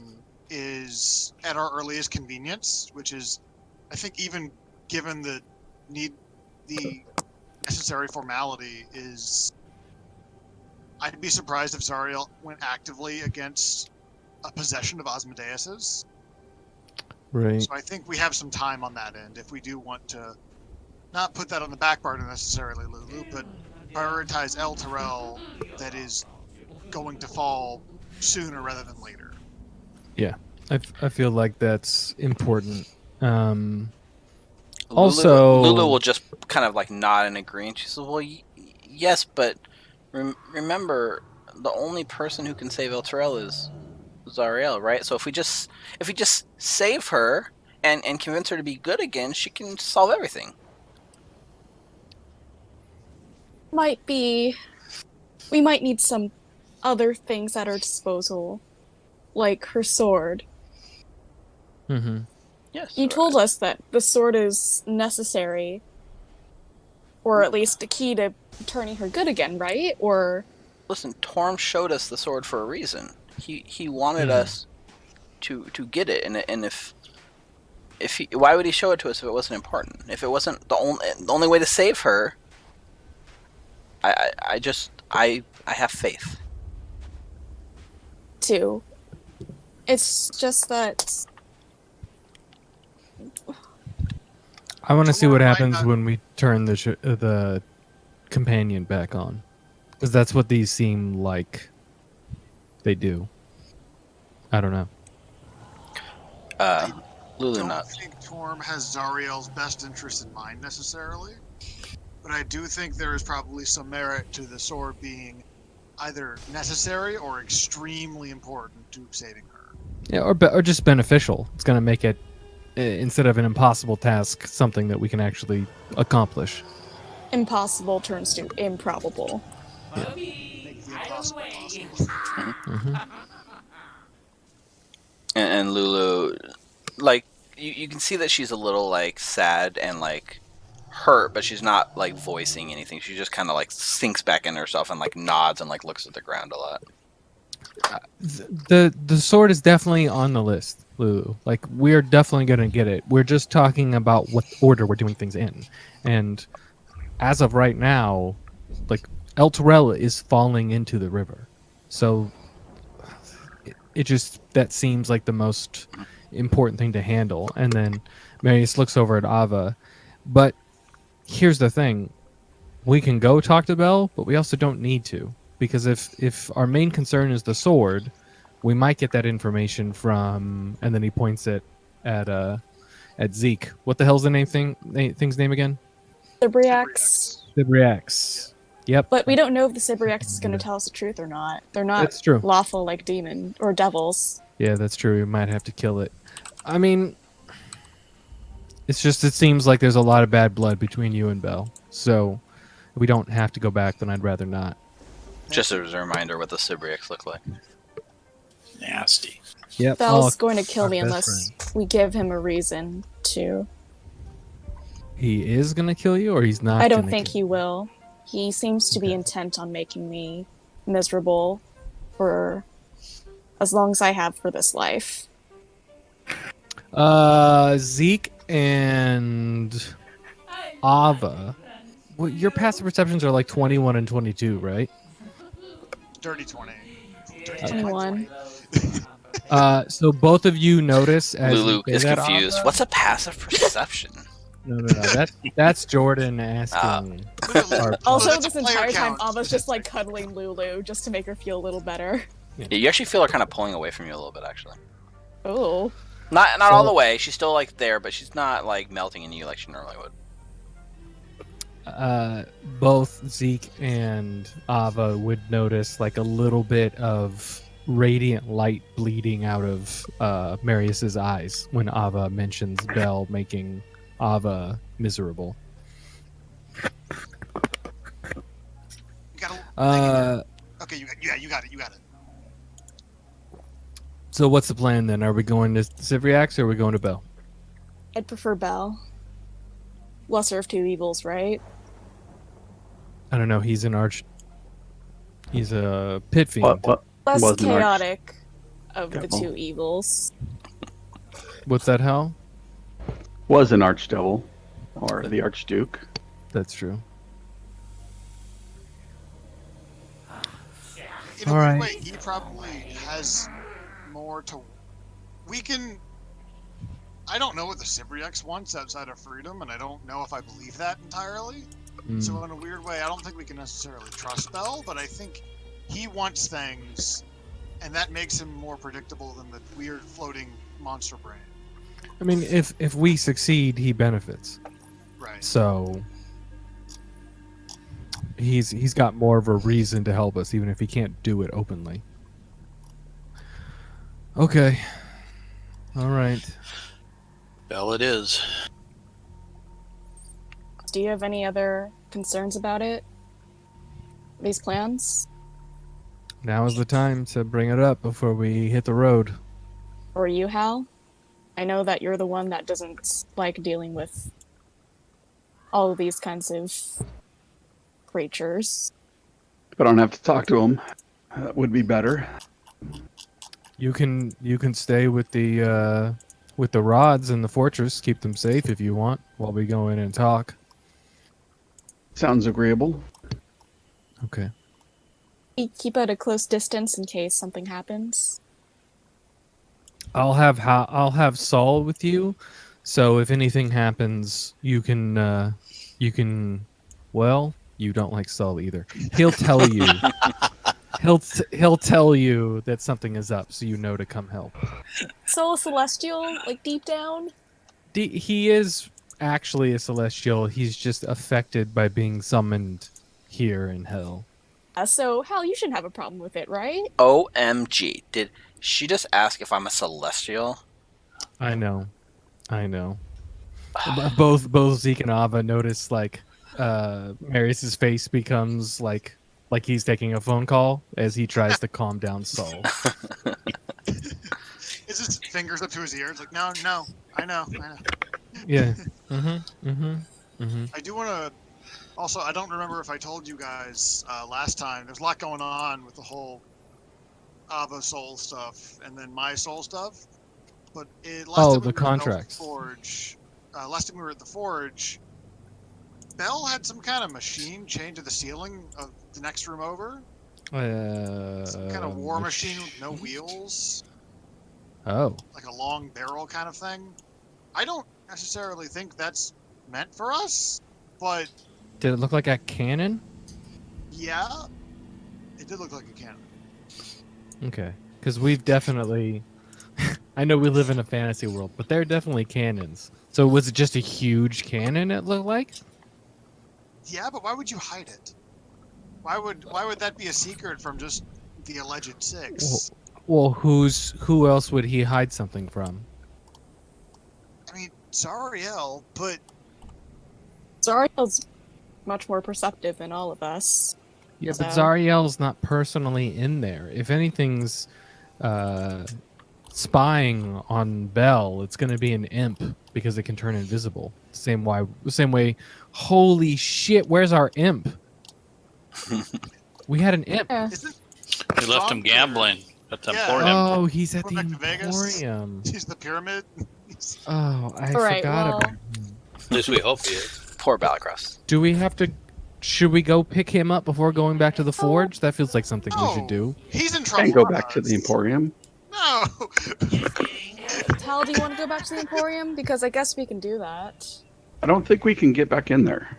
is at our earliest convenience, which is, I think, even given the necessary formality, is. I'd be surprised if Zariel went actively against a possession of Asmodeus's. Right. So I think we have some time on that end if we do want to not put that on the back burner necessarily, Lulu, but prioritize Elturel that is going to fall sooner rather than later. Yeah, I feel like that's important. Also, Lulu will just kind of nod in agreement. She says, "Well, yes, but remember, the only person who can save Elturel is Zariel, right? So if we just save her and convince her to be good again, she can solve everything." We might need some other things at our disposal, like her sword. Mm-hmm. Yes. You told us that the sword is necessary, or at least a key to turning her good again, right? Or Listen, Torm showed us the sword for a reason. He wanted us to get it, and why would he show it to us if it wasn't important? If it wasn't the only way to save her, I have faith. Too. It's just that I want to see what Tomorrow might happens not- when we turn the companion back on, because that's what these seem like they do. I don't know. Lulu don't nuts. think Torm has Zariel's best interest in mind necessarily, but I do think there is probably some merit to the sword being either necessary or extremely important to saving her. Yeah, or just beneficial. It's going to make it, instead of an impossible task, something that we can actually accomplish. impossible turns to improbable. Make the impossible possible. Hmm. And Lulu, like you can see that she's a little like sad and like hurt, but she's not like voicing anything. She just kind of like sinks back in herself and like nods and like looks at the ground a lot. The sword is definitely on the list, Lulu. Like, we're definitely going to get it. We're just talking about what order we're doing things in. And as of right now, like, Elturel is falling into the river. So it just, that seems like the most important thing to handle. And then Marius looks over at Ava. But here's the thing. We can go talk to Belle, but we also don't need to. Because if our main concern is the sword, we might get that information from, and then he points it at Zeke. What the hell's the thing's name again? Sibriax. Sibriax. Yep. But we don't know if the Sibriax is going to tell us the truth or not. They're not That's true. lawful like demon or devils. Yeah, that's true. We might have to kill it. I mean, it seems like there's a lot of bad blood between you and Belle. So if we don't have to go back, then I'd rather not. Just as a reminder what the Sibriacs look like. Nasty. Yep. Belle's going to kill our me best unless we give him a reason to. He is going to kill you, or he's not? I don't gonna think kill he will. He seems to be intent on making me miserable for as long as I have for this life. Zeke and Ava. Well, your passive perceptions are like 21 and 22, right? Dirty 20. Dirty 21. 20. So both of you notice as Lulu you say is that, confused. Ava? What's a passive perception? No. That's Jordan asking. Also, that's a this player entire time, count Ava's just like cuddling Lulu just to make her feel a little better. Yeah, you actually feel her kind of pulling away from you a little bit, actually. Oh. Not all the way. She's still like there, but she's not like melting into you like she normally would. Both Zeke and Ava would notice like a little bit of radiant light bleeding out of Marius's eyes when Ava mentions Belle making Ava miserable. You gotta hang in there. Okay, you got it. So what's the plan then? Are we going to Sivriax or are we going to Belle? I'd prefer Belle. Lesser of two evils, right? I don't know. He's a pit fiend. What Less was an arch- chaotic of the Devil. two evils. What's that, Hal? Was an archdevil, or the archduke. That's true. In a All weird right. way, he probably has more to. We can. I don't know what the Sibriax wants outside of freedom, and I don't know if I believe that entirely. Mm. So in a weird way, I don't think we can necessarily trust Bell, but I think he wants things, and that makes him more predictable than the weird floating monster brain. I mean, if we succeed, he benefits. Right. So he's got more of a reason to help us, even if he can't do it openly. Okay. All right. Bell it is. Do you have any other concerns about it? These plans? Now is the time to bring it up before we hit the road. Or you, Hal? I know that you're the one that doesn't like dealing with all of these kinds of creatures. If I don't have to talk to him, that would be better. You can stay with the rods in the fortress. Keep them safe if you want, while we go in and talk. Sounds agreeable. Okay. Keep at a close distance in case something happens. I'll have Saul with you, so if anything happens, you can well, you don't like Saul either. He'll tell you. He'll tell you that something is up, so you know to come help. So celestial, like deep down. He is actually a celestial. He's just affected by being summoned here in hell. So Hal, you shouldn't have a problem with it, right? OMG. Did she just ask if I'm a celestial? I know. Both Zeke and Ava notice like Marius's face becomes like he's taking a phone call as he tries to calm down Saul. Is his fingers up to his ears? Like, no, I know. Yeah. I do want to. Also, I don't remember if I told you guys last time. There's a lot going on with the whole Ava soul stuff and then my soul stuff. But the contracts. Last time we were at the forge, Bell had some kind of machine chained to the ceiling of the next room over. Some kind of war machine with no wheels. Oh. Like a long barrel kind of thing. I don't necessarily think that's meant for us, but Did it look like a cannon? yeah, it did look like a cannon. Okay. Because we've definitely... I know we live in a fantasy world, but there are definitely cannons. So was it just a huge cannon it looked like? Yeah, but why would you hide it? Why would that be a secret from just the alleged six? Well, who else would he hide something from? I mean, Zariel, but Zariel's much more perceptive than all of us. Yeah, but So- Zariel's not personally in there. If anything's spying on Bell, it's going to be an imp because it can turn invisible. Same way. Holy shit! Where's our imp? We had an imp. Yeah. isn't We left him Strong gambling at the Yeah. Emporium. Oh, he's at Going the back to Vegas? Emporium. she's the pyramid? Oh, I All right, forgot well- about him. At least we hope he is. Poor Balacross. Do we have to? Should we go pick him up before going back to the forge? That feels like something we should do. He's in trouble. Can't go for back to us. the Emporium. No. Hal, do you want to go back to the Emporium? Because I guess we can do that. I don't think we can get back in there.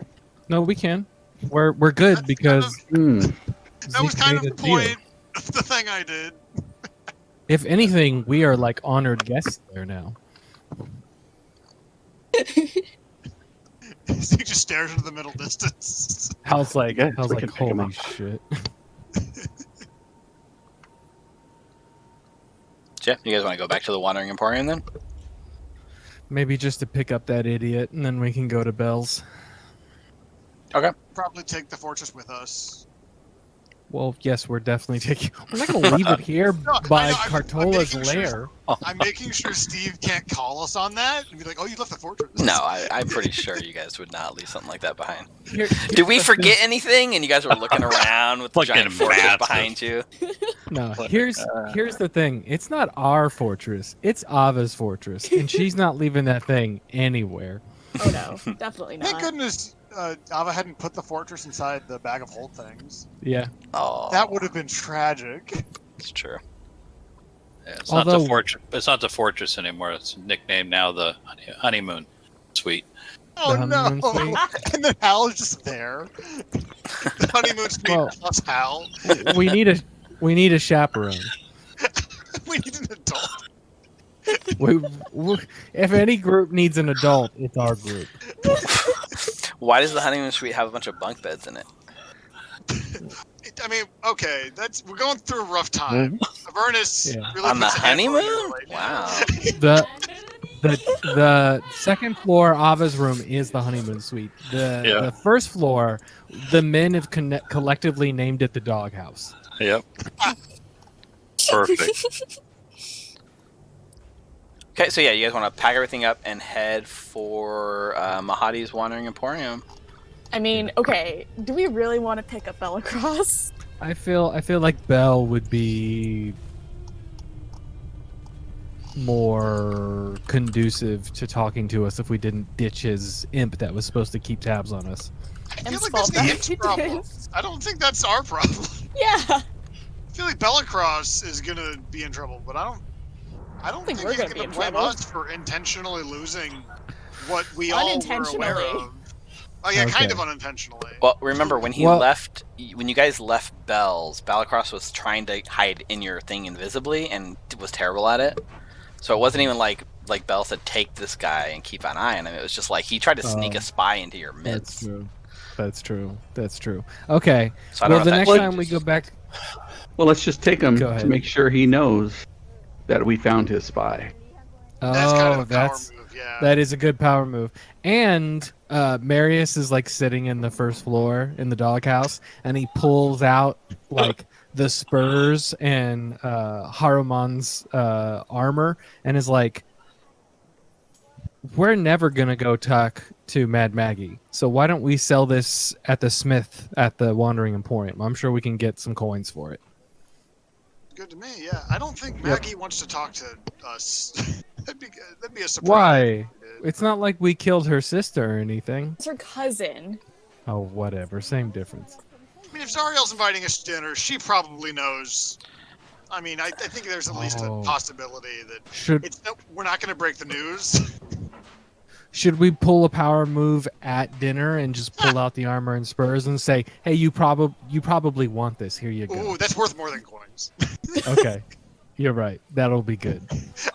No, we can. We're good That's because That was Zeke kind of made the a deal. point of the thing I did. If anything, we are like honored guests there now. He just stares into the middle distance. How's like, Yes, how's we like, can pick him holy up. shit. Yeah, you guys want to go back to the Wandering Emporium then? Maybe just to pick up that idiot, and then we can go to Bell's. Probably take the fortress with us. Well, yes, we're definitely taking. We're not gonna leave it here No, by I know, I'm Cartola's making sure- lair. I'm making sure Steve can't call us on that and be like, "Oh, you left the fortress." No, I'm pretty sure you guys would not leave something like that behind. Here- Did we forget anything? And you guys were looking around with the Fucking giant fortress massive. behind you. No, here's the thing. It's not our fortress. It's Ava's fortress, and she's not leaving that thing anywhere. Oh no, definitely Thank not. goodness Ava hadn't put the fortress inside the bag of hold things. Yeah. Oh, That would have been tragic. It's true. Yeah, it's not Although- the fortress. It's not the fortress anymore. It's nicknamed now the honeymoon suite. Oh The no! honeymoon suite? And then Hal is just there. The honeymoon suite Well- plus Hal. we need a chaperone. We need an adult. we, if any group needs an adult, it's our group. Why does the honeymoon suite have a bunch of bunk beds in it? I mean, okay, we're going through a rough time. Avernus Yeah. really On the puts a handle on you honeymoon? right now. Wow. The second floor Ava's room is the honeymoon suite. The first floor, the men have collectively named it the doghouse. Yep. Perfect. Okay, so yeah, you guys want to pack everything up and head for Mahadi's Wandering Emporium. I mean, okay, do we really want to pick up Belacross? I feel like Belle would be more conducive to talking to us if we didn't ditch his imp that was supposed to keep tabs on us. I feel Imp's like that's fault the that imp's he problem. didn't. I don't think that's our problem. Yeah. I feel like Bellicross is gonna be in trouble, but I don't think we're he's gonna gonna be in blame trouble. us for intentionally losing what we all were aware Unintentionally. of. Oh yeah, kind Okay. of unintentionally. Well, remember when he Well- left, when you guys left Bell's, Balacross was trying to hide in your thing invisibly and was terrible at it. So it wasn't even like Bell said, take this guy and keep an eye on him. It was just like he tried to sneak Oh, a spy into your That's midst. true. That's true. That's true. Okay. So I don't Well, know the if next that time we changes. go back, Well, let's just take him Go to ahead. make sure he knows that we found his spy. That's kind of a power that's move, yeah. that is a good power move. And Marius is like sitting in the first floor in the doghouse, and he pulls out like the spurs and Haruman's armor, and is like, "We're never gonna go talk to Mad Maggie, so why don't we sell this at the smith at the Wandering Emporium? I'm sure we can get some coins for it." Good to me, yeah. I don't think Maggie wants to talk to us. That'd be a surprise. Why? It's not like we killed her sister or anything. It's her cousin. Oh, whatever. Same difference. I mean, if Zariel's inviting us to dinner, she probably knows. I mean, I think there's at least a Oh. possibility that Should we're not going to break the news. should we pull a power move at dinner and just pull out the armor and spurs and say, "Hey, you probably want this. Here you go." Ooh, that's worth more than coins. Okay. You're right. That'll be good.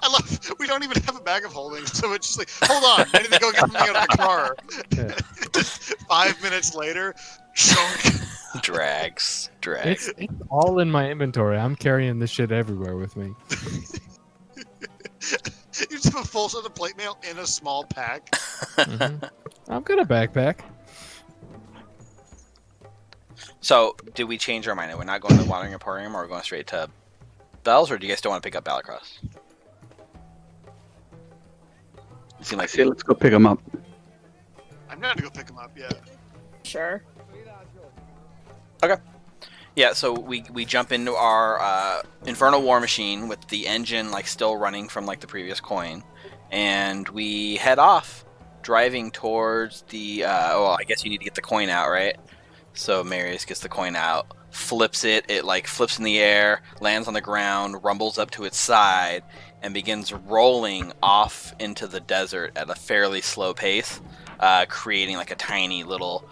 I love. We don't even have a bag of holding, so it's just like, hold on, I need to go get something out of the car. Yeah. 5 minutes later, chunk. Drags. It's all in my inventory. I'm carrying this shit everywhere with me. You just have a full set of plate mail in a small pack. Mhm. I've got a backpack. So, did we change our mind? We're not going to the Wandering Emporium, or we're going straight to Bell's, or do you guys still want to pick up Balacross? You seem I like say let's go pick him up. I'm going to go pick him up, yeah. Sure. Yeah, so we jump into our Infernal War Machine with the engine like still running from like the previous coin, and we head off, driving towards the. I guess you need to get the coin out, right? So Marius gets the coin out, flips it. It like flips in the air, lands on the ground, rumbles up to its side, and begins rolling off into the desert at a fairly slow pace, creating like a tiny little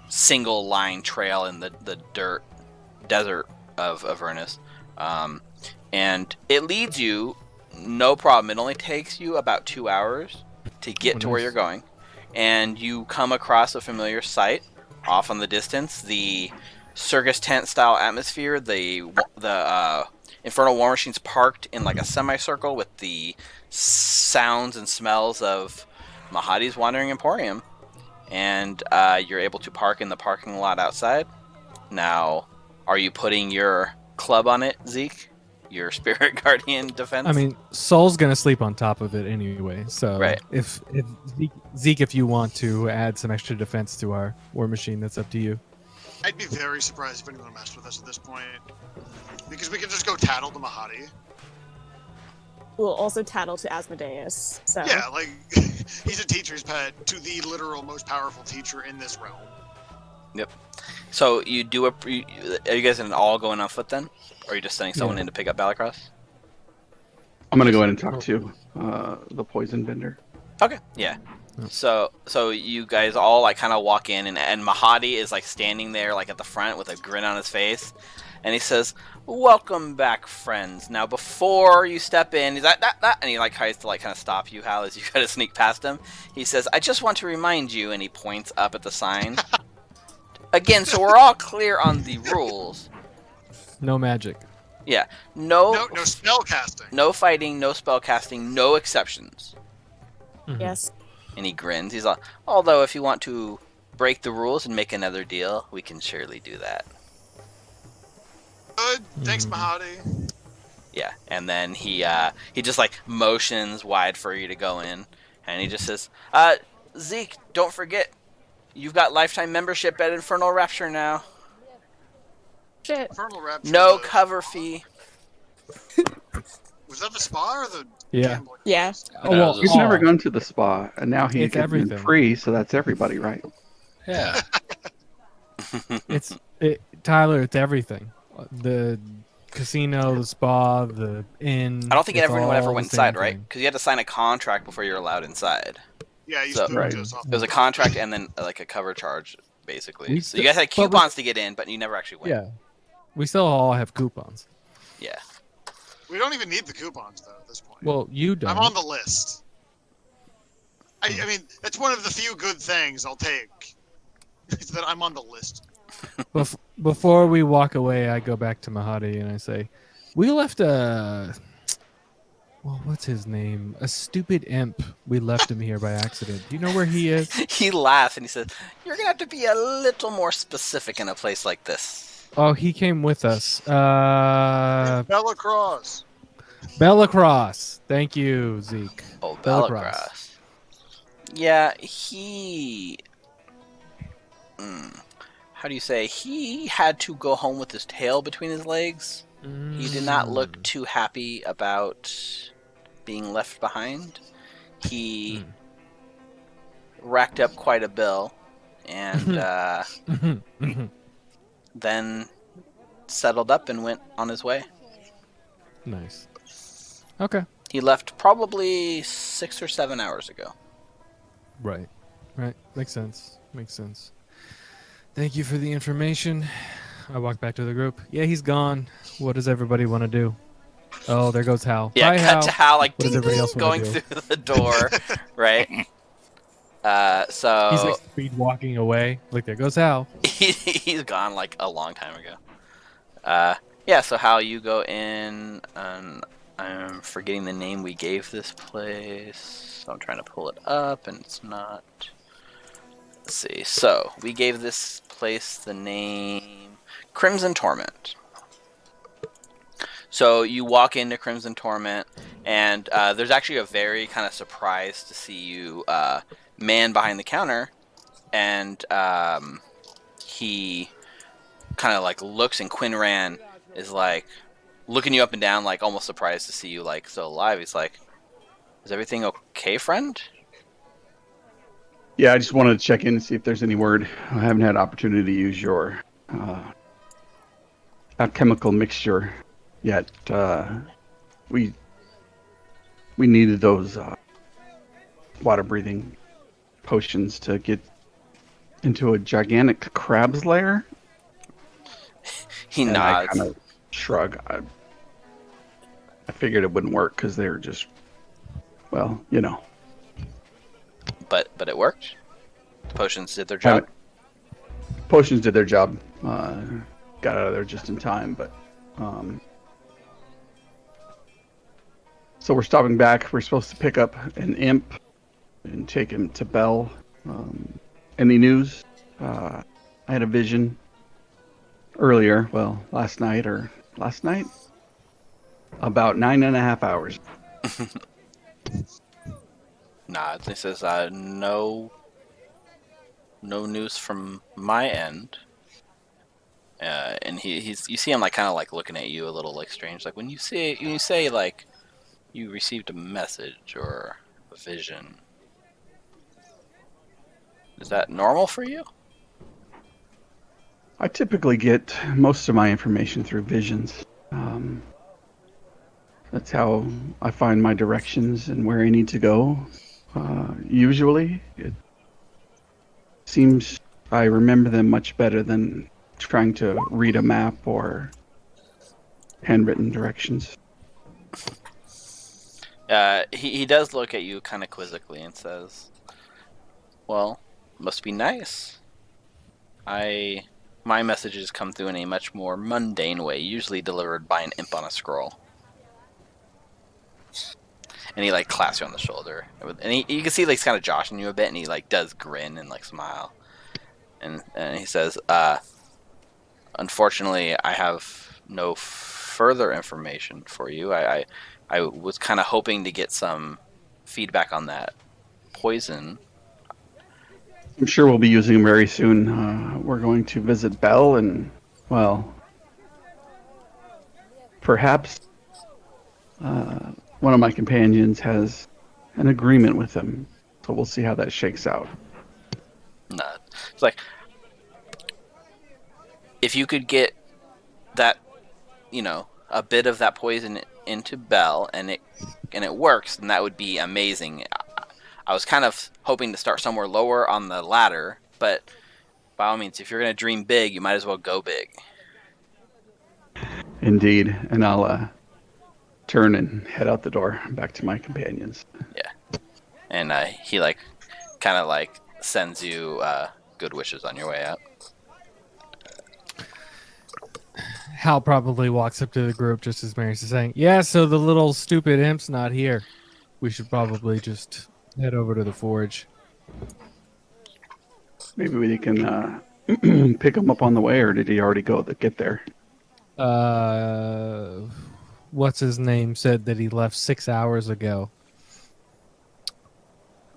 single line trail in the dirt desert of Avernus, and it leads you no problem. It only takes you about 2 hours to get to where nice. you're going, and you come across a familiar sight off in the distance, the circus tent style atmosphere, the Infernal War Machine's parked in like a semicircle with the sounds and smells of Mahadi's Wandering Emporium, and you're able to park in the parking lot outside. Now, are you putting your club on it, Zeke? Your Spirit Guardian defense? I mean, Soul's gonna sleep on top of it anyway. So Right. if Zeke, if you want to add some extra defense to our war machine, that's up to you. I'd be very surprised if anyone messed with us at this point. Because we can just go tattle to Mahadi. We'll also tattle to Asmodeus. So Yeah, like, he's a teacher's pet to the literal most powerful teacher in this realm. So you do are you guys all going on foot then? Or are you just sending someone Yeah. in to pick up Balacross? I'm gonna go in and talk to the poison vendor. Okay. Yeah. Yeah. So you guys all like kind of walk in, and Mahadi is like standing there like at the front with a grin on his face, and he says, "Welcome back, friends. Now before you step in," he's like that, and he like tries to like kind of stop you, Hal, as you try to sneak past him. He says, "I just want to remind you," and he points up at the sign. Again, so we're all clear on the rules. No magic. Yeah. No spell casting. No fighting, no spell casting, no exceptions. Mhm. yes. And he grins. He's like, although if you want to break the rules and make another deal, we can surely do that. Good. Thanks, Mhm. Mahadi. Yeah. And then he just like motions wide for you to go in, and he just says, Zeke, don't forget, you've got lifetime membership at Infernal Rapture now. Shit. Infernal Rapture. No cover fee. Was that the spa or the Yeah. gambling? Yeah. place? Oh, well, We've never all. gone to the spa, and now he It's gets in everything. free, so that's everybody, right? Yeah. Tyler, it's everything. The casino, the spa, the inn. I don't think it's everyone ever all went the same inside, right? thing. Because you had to sign a contract before you're allowed inside. Yeah, you So- spoke Right. to us off. It was a contract and then like a cover charge, basically. We So you guys had but we- coupons to get in, but you never actually went. Yeah. We still all have coupons. Yeah. We don't even need the coupons though at this point. Well, you don't. I'm on the list. I mean, that's one of the few good things I'll take. Is that I'm on the list. Before we walk away, I go back to Mahadi and I say, "We left a what's his name? A stupid imp. We left him here by accident. Do you know where he is?" He laughs and he says, "You're gonna have to be a little more specific in a place like this." Oh, he came with us. Bella Cross. Bellacross. Thank you, Zeke. Oh, Bellacross. Bellacross. Yeah, he. How do you say? He had to go home with his tail between his legs. He did not look too happy about being left behind. He racked up quite a bill and then settled up and went on his way. Nice. Okay. He left probably 6 or 7 hours ago. Right. Right. Makes sense. Makes sense. Thank you for the information. I walk back to the group. Yeah, he's gone. What does everybody want to do? Oh, there goes Hal. Yeah, Bye, cut Hal. to Hal like What does ding, everybody ding, else wanna going do? through the door, right? So He's like speed walking away. Like, there goes Hal. he's gone like a long time ago. Yeah, so Hal, you go in, and I'm forgetting the name we gave this place. So I'm trying to pull it up, and it's not. Let's see. So we gave this place the name Crimson Torment. So you walk into Crimson Torment, and there's actually a very kind of surprise to see you man behind the counter, and he kind of like looks, and Quinran is like looking you up and down, like almost surprised to see you like so alive. He's like, "Is everything okay, friend?" Yeah, I just wanted to check in and see if there's any word. I haven't had opportunity to use your alchemical mixture yet. We needed those water-breathing potions to get into a gigantic crab's lair. He And nods. I kind of shrug. I figured it wouldn't work because they were just, well, you know. But it worked. The potions did their job. Potions did their job. Got out of there just in time, but so we're stopping back. We're supposed to pick up an imp and take him to Bell. Any news? I had a vision earlier. Well, last night, about 9.5 hours. Nods. He says, "No news from my end." And you see him like kind of like looking at you a little like strange. Like when you say like you received a message or a vision, is that normal for you? I typically get most of my information through visions. That's how I find my directions and where I need to go. Usually, it seems I remember them much better than trying to read a map or handwritten directions. He does look at you kind of quizzically and says, "Well, must be nice. My messages come through in a much more mundane way, usually delivered by an imp on a scroll." And he like claps you on the shoulder, and you can see like he's kind of joshing you a bit, and he like does grin and like smile, and he says, "Unfortunately, I have no further information for you. I was kind of hoping to get some feedback on that poison." I'm sure we'll be using them very soon. We're going to visit Bell and, well, perhaps one of my companions has an agreement with him, so we'll see how that shakes out. No, it's like if you could get that, a bit of that poison into Bell, and it works, then that would be amazing. I was kind of hoping to start somewhere lower on the ladder, but by all means, if you're going to dream big, you might as well go big. Indeed, and I'll turn and head out the door back to my companions. Yeah, and he kind of sends you good wishes on your way out. Hal probably walks up to the group just as Marius is saying, "Yeah, so the little stupid imp's not here. We should probably just head over to the forge." Maybe we can pick him up on the way, or did he already get there? What's his name said that he left 6 hours ago.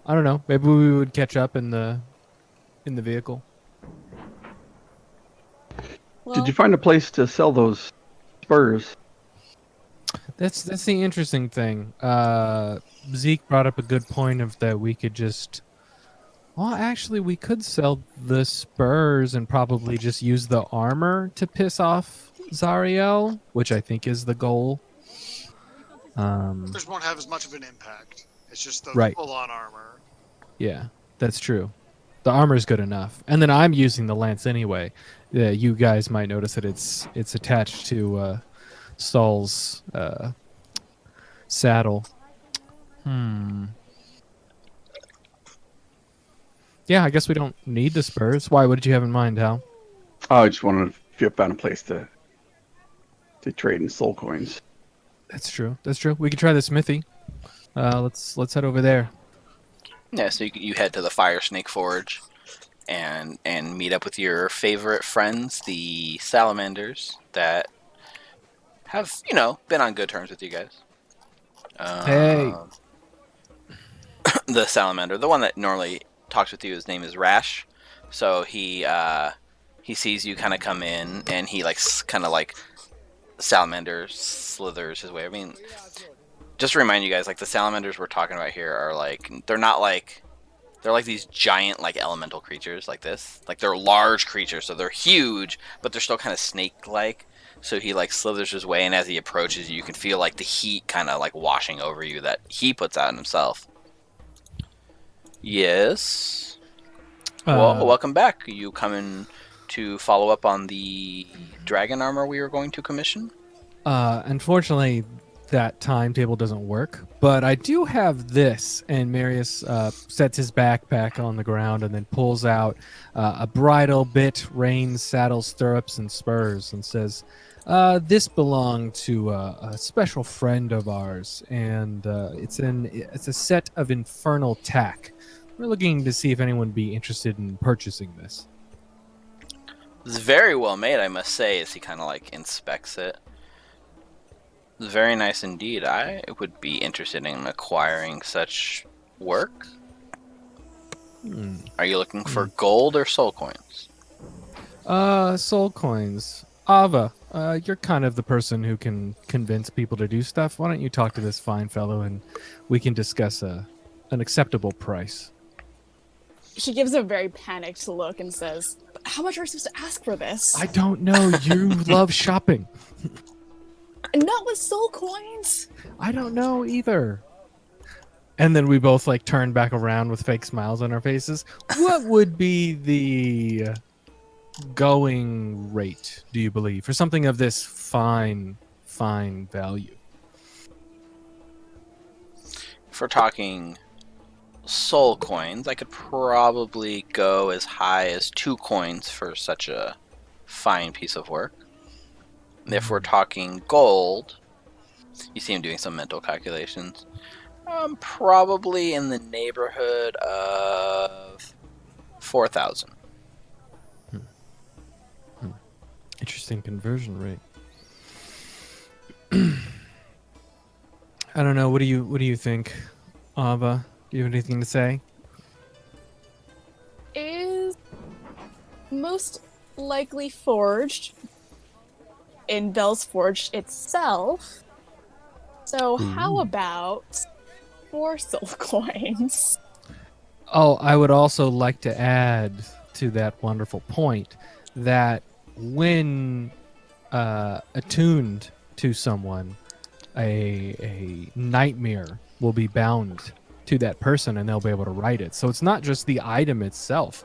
I don't know. Maybe we would catch up in the vehicle. Well, Did you find a place to sell those spurs? That's the interesting thing. Zeke brought up a good point of that we could just. Well, actually, we could sell the spurs and probably just use the armor to piss off Zariel, which I think is the goal. This won't have as much of an impact. It's just the Right. full-on armor. Yeah, that's true. The armor's good enough, and then I'm using the lance anyway. Yeah, you guys might notice that it's attached to Saul's saddle. Yeah, I guess we don't need the spurs. Why? What did you have in mind, Hal? Oh, I just wanted if you found a place to trade in soul coins. That's true. That's true. We could try the smithy. Let's head over there. Yeah, so you head to the Fire Snake Forge and meet up with your favorite friends, the salamanders that have, been on good terms with you guys. Hey. The salamander, the one that normally talks with you, his name is Rash. So he sees you kind of come in, and he salamander slithers his way. I mean, just to remind you guys, the salamanders we're talking about here are they're not they're like these giant elemental creatures like this. They're large creatures, so they're huge, but they're still kind of snake-like. So he slithers his way, and as he approaches you, can feel the heat kind of washing over you that he puts out in himself. Yes. Well, welcome back. You coming to follow up on the dragon armor we were going to commission? Unfortunately, that timetable doesn't work, but I do have this. And Marius sets his backpack on the ground and then pulls out a bridle, bit, reins, saddle, stirrups, and spurs, and says, "This belonged to a special friend of ours, and it's a set of infernal tack. We're looking to see if anyone would be interested in purchasing this." It's very well made, I must say, as he kind of inspects it. It's very nice indeed. I would be interested in acquiring such work. Are you looking for gold or soul coins? Soul coins. Ava, you're kind of the person who can convince people to do stuff. Why don't you talk to this fine fellow and we can discuss an acceptable price. she gives a very panicked look and says, "How much are we supposed to ask for this?" I don't know. You love shopping. Not with soul coins. I don't know either. And then we both turn back around with fake smiles on our faces. What would be the going rate, do you believe, for something of this fine value? If we're talking soul coins, I could probably go as high as 2 coins for such a fine piece of work. If we're talking gold, you see him doing some mental calculations, probably in the neighborhood of 4,000. Interesting conversion rate. I don't know. What do you think, Ava? Do you have anything to say? Is most likely forged in Bell's Forge itself. So how about 4 soul coins? Oh, I would also like to add to that wonderful point that when attuned to someone, a nightmare will be bound to that person and they'll be able to write it. So it's not just the item itself.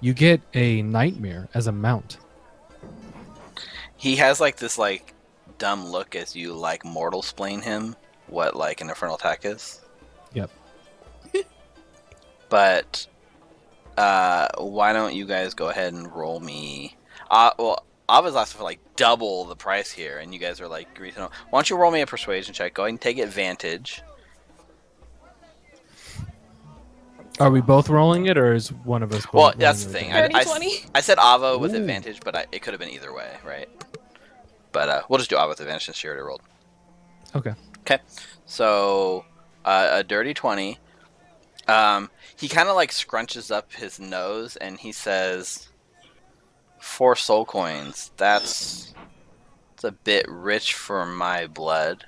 You get a nightmare as a mount. He has like this like dumb look as you like mortal splain him what like an infernal attack is. Yep. But why don't you guys go ahead and roll me? Well, Ava's asking for like double the price here, and you guys are like, why don't you roll me a persuasion check? Go ahead and take advantage. Are we both rolling it, or is one of us both Well, rolling that's the it thing. again? 30-20? I said Ava with Ooh. advantage, but it could have been either way, right? But we'll just do Ava with advantage since she already rolled. Okay. Okay, so a dirty 20. He kind of like scrunches up his nose and he says, 4 soul coins. It's a bit rich for my blood.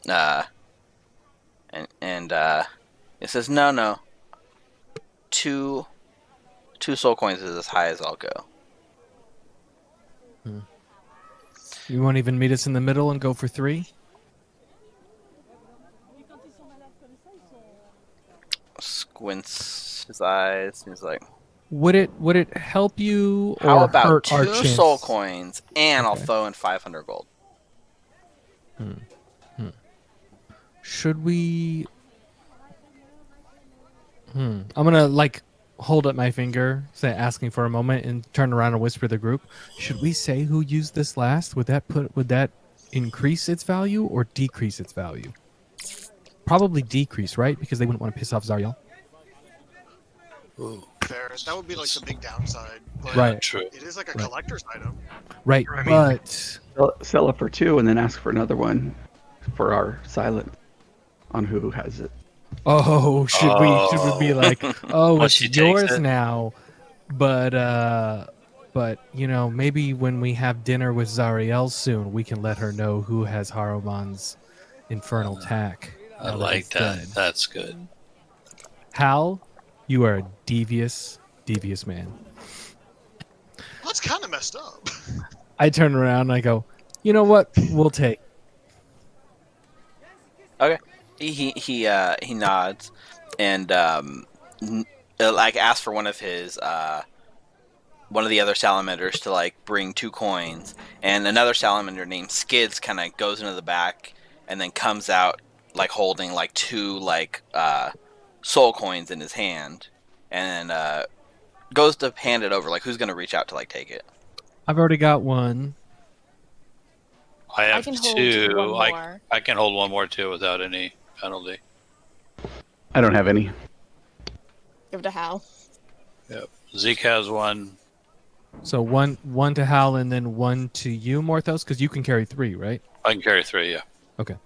And it says no. 2 soul coins is as high as I'll go. You won't even meet us in the middle and go for 3? Squints his eyes. He's like, Would it help you or how about hurt our 2 chance? soul coins and I'll Okay. throw in 500 gold. Should we? I'm gonna like hold up my finger, asking for a moment, and turn around and whisper to the group. Should we say who used this last? Would that increase its value or decrease its value? Probably decrease, right? Because they wouldn't want to piss off Zariel. Ooh, Fair. That would be like the big downside. But Right. true. It is like a Right. collector's item. Right, I mean- but Sell it for 2 and then ask for another one for our silent on who has it. oh, should we be like, oh, Once it's she takes yours it. now, but you know, maybe when we have dinner with Zariel soon, we can let her know who has Haruman's infernal tack. I now like he's that. dead. That's good. Hal, you are a devious man. That's kind of messed up. I turn around and I go, you know what? We'll take. Okay. He nods and like asks for one of the other salamanders to like bring 2 coins, and another salamander named Skids kind of goes into the back and then comes out like holding like 2 like soul coins in his hand, and then goes to hand it over. Like, who's gonna reach out to like take it? I've already got one. I have can hold 2. one more. I can hold one more too without any penalty. I don't have any. Give it to Hal. Yep. Zeke has 1. So one to Hal and then 1 to you, Morthos, because you can carry 3, right? I can carry 3. Yeah. Okay.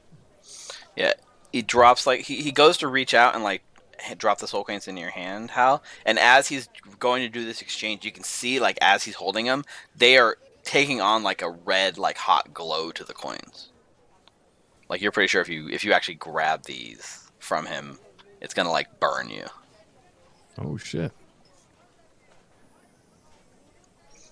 Yeah, he drops like he goes to reach out and like drop the soul coins in your hand, Hal. And as he's going to do this exchange, you can see like as he's holding them, they are taking on like a red, like hot glow to the coins. Like, you're pretty sure if you actually grab these from him, it's gonna like burn you. Oh shit.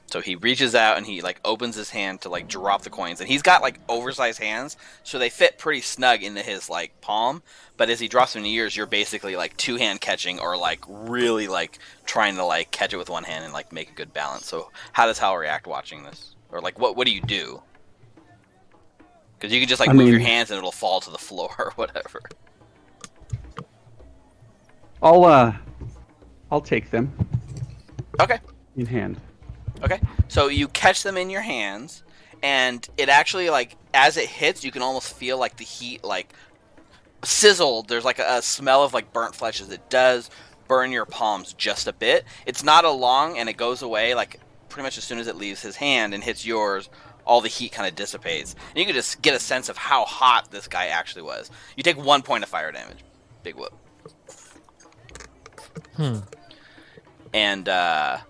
So he reaches out and he like opens his hand to like drop the coins, and he's got like oversized hands, so they fit pretty snug into his like palm. But as he drops them in yours, you're basically like 2-hand catching, or like really like trying to like catch it with one hand and like make a good balance. So how does Hal react watching this, or like what do you do? Because you can just like move your hands and it'll fall to the floor or whatever. I'll take them Okay. in hand. Okay, so you catch them in your hands, and it actually, like, as it hits, you can almost feel, like, the heat, like, sizzle. There's, like, a smell of, like, burnt flesh as it does burn your palms just a bit. It's not a long, and it goes away, like, pretty much as soon as it leaves his hand and hits yours, all the heat kind of dissipates. And you can just get a sense of how hot this guy actually was. You take 1 point of fire damage. Big whoop. And, Not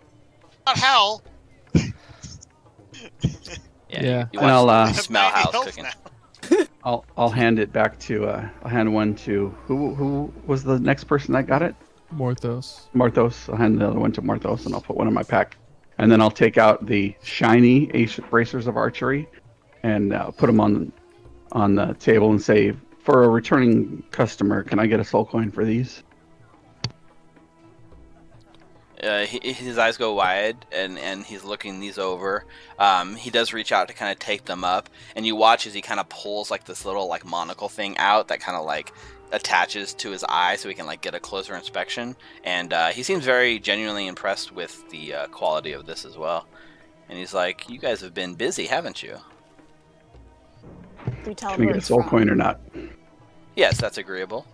Hal. Yeah. You And I'll, watch uh, smell Have 90 house health cooking. now. I'll hand it back to I'll hand one to who was the next person that got it? Morthos. Marthos. I'll hand the other one to Marthos, and I'll put one in my pack. And then I'll take out the shiny bracers of archery and put them on the table and say, for a returning customer, can I get a soul coin for these? His eyes go wide, and he's looking these over. He does reach out to kind of take them up, and you watch as he kind of pulls like this little like monocle thing out that kind of like attaches to his eye, so he can like get a closer inspection. And he seems very genuinely impressed with the quality of this as well. And he's like, "You guys have been busy, haven't you?" We tell Can we where get a it's soul from. coin or not? Yes, that's agreeable.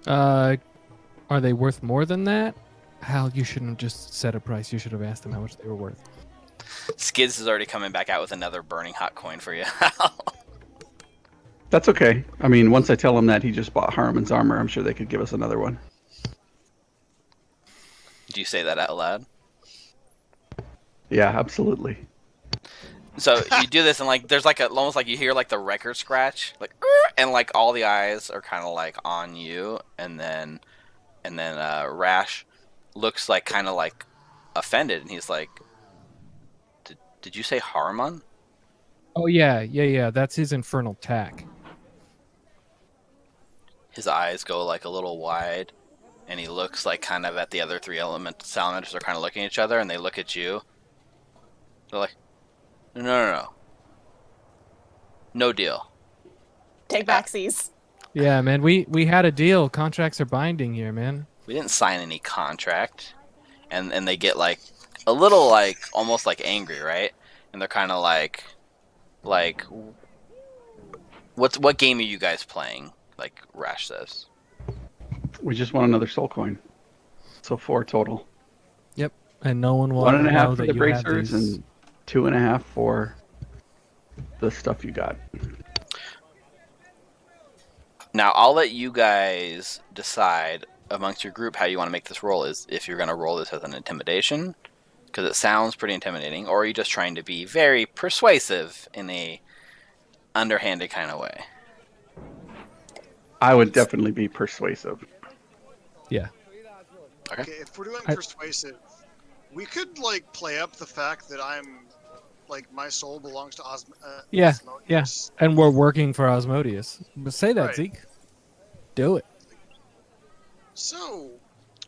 Are they worth more than that? Hal, you shouldn't have just set a price. You should have asked them how much they were worth. Skids is already coming back out with another burning hot coin for you. That's okay. I mean, once I tell him that he just bought Harmon's armor, I'm sure they could give us another one. Do you say that out loud? Yeah, absolutely. So you do this, and like there's like almost like you hear like the record scratch, like, and like all the eyes are kind of like on you, and then Rash looks like kind of like offended, and he's like, "Did you say Harmon?" Oh yeah. That's his infernal tack. His eyes go like a little wide, and he looks like kind of at the other three salamanders are kind of looking at each other, and they look at you. They're like, no, no deal. Take backsies. Yeah, man. We had a deal. Contracts are binding here, man. We didn't sign any contract. And they get like a little like almost like angry, right? And they're kind of like what game are you guys playing? Like Rash says. We just want another soul coin. So 4 total. Yep. And no one will 1.5 know for that the you have bracers these. and 2.5 for the stuff you got. Now I'll let you guys decide amongst your group how you want to make this roll. Is if you're going to roll this as an intimidation, because it sounds pretty intimidating, or are you just trying to be very persuasive in a underhanded kind of way? I would definitely be persuasive. Yeah. Okay. Okay, if we're doing I- persuasive, we could like play up the fact that I'm like my soul belongs to Yeah, Asmodeus. And we're working for Osmodeus. But say that, Right. Zeke. Do it. So,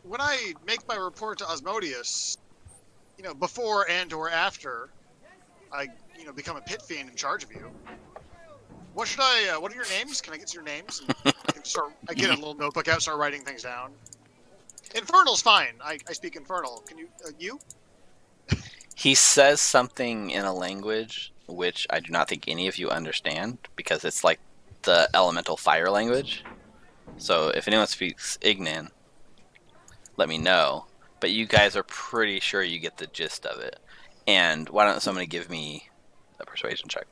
when I make my report to Asmodeus, before and or after I, become a pit fiend in charge of you, what are your names? Can I get your names? And I get a little notebook out, start writing things down. Infernal's fine. I speak Infernal. Can you? He says something in a language which I do not think any of you understand, because it's like the elemental fire language. So if anyone speaks Ignan, let me know. But you guys are pretty sure you get the gist of it. And why don't somebody give me a persuasion check?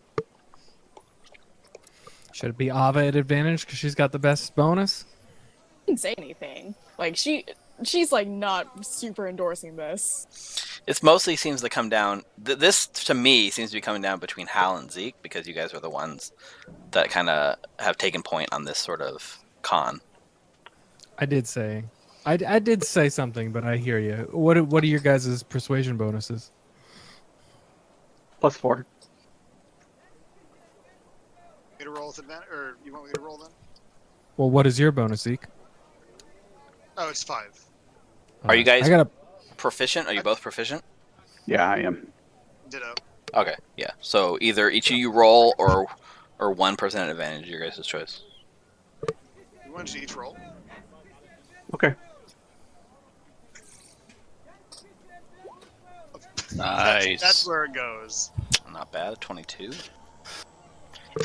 Should it be Ava at advantage because she's got the best bonus? Didn't say anything. Like she's like not super endorsing this. It mostly seems to come down... This, to me, seems to be coming down between Hal and Zeke, because you guys are the ones that kind of have taken point on this sort of con. I did say something, but I hear you. What are your guys' persuasion bonuses? +4. Me to roll with advantage, or you want me to roll then? Well, what is your bonus, Zeke? Oh, it's 5. Are you guys I got proficient? Are you both proficient? Yeah, I am. Ditto. Okay, yeah. So either each of you roll or 1% at advantage, your guys' choice. You want to each roll? Okay. Nice. That's where it goes. Not bad, 22.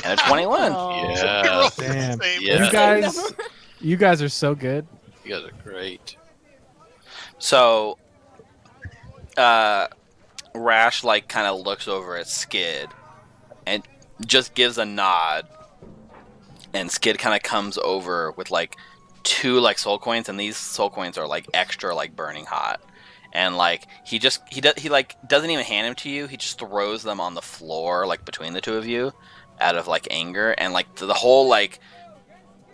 And a 21. Oh. We Yeah. rolled the Damn. same. Yeah. you guys are so good. You guys are great. So, Rash like kind of looks over at Skid and just gives a nod, and Skid kind of comes over with like 2 like soul coins, and these soul coins are like extra like burning hot, and like he like doesn't even hand them to you. He just throws them on the floor like between the two of you out of like anger, and like the whole like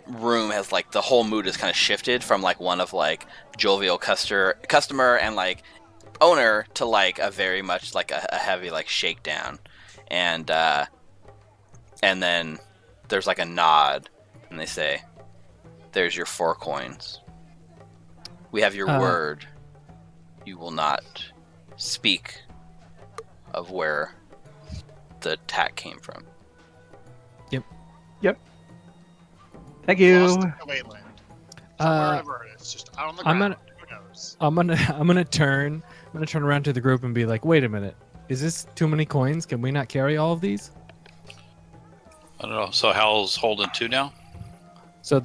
room has like the whole mood is kind of shifted from like one of like jovial customer and like owner to like a very much like a heavy like shakedown, and then there's like a nod, and they say, "There's your 4 coins. We have your word. You will not speak of where the attack came from." Yep. Thank you. Lost in the Wayland. Wherever it is, just out on the ground. Who knows? I'm gonna turn around to the group and be like, wait a minute, is this too many coins? Can we not carry all of these? I don't know. So Hal's holding 2 now? So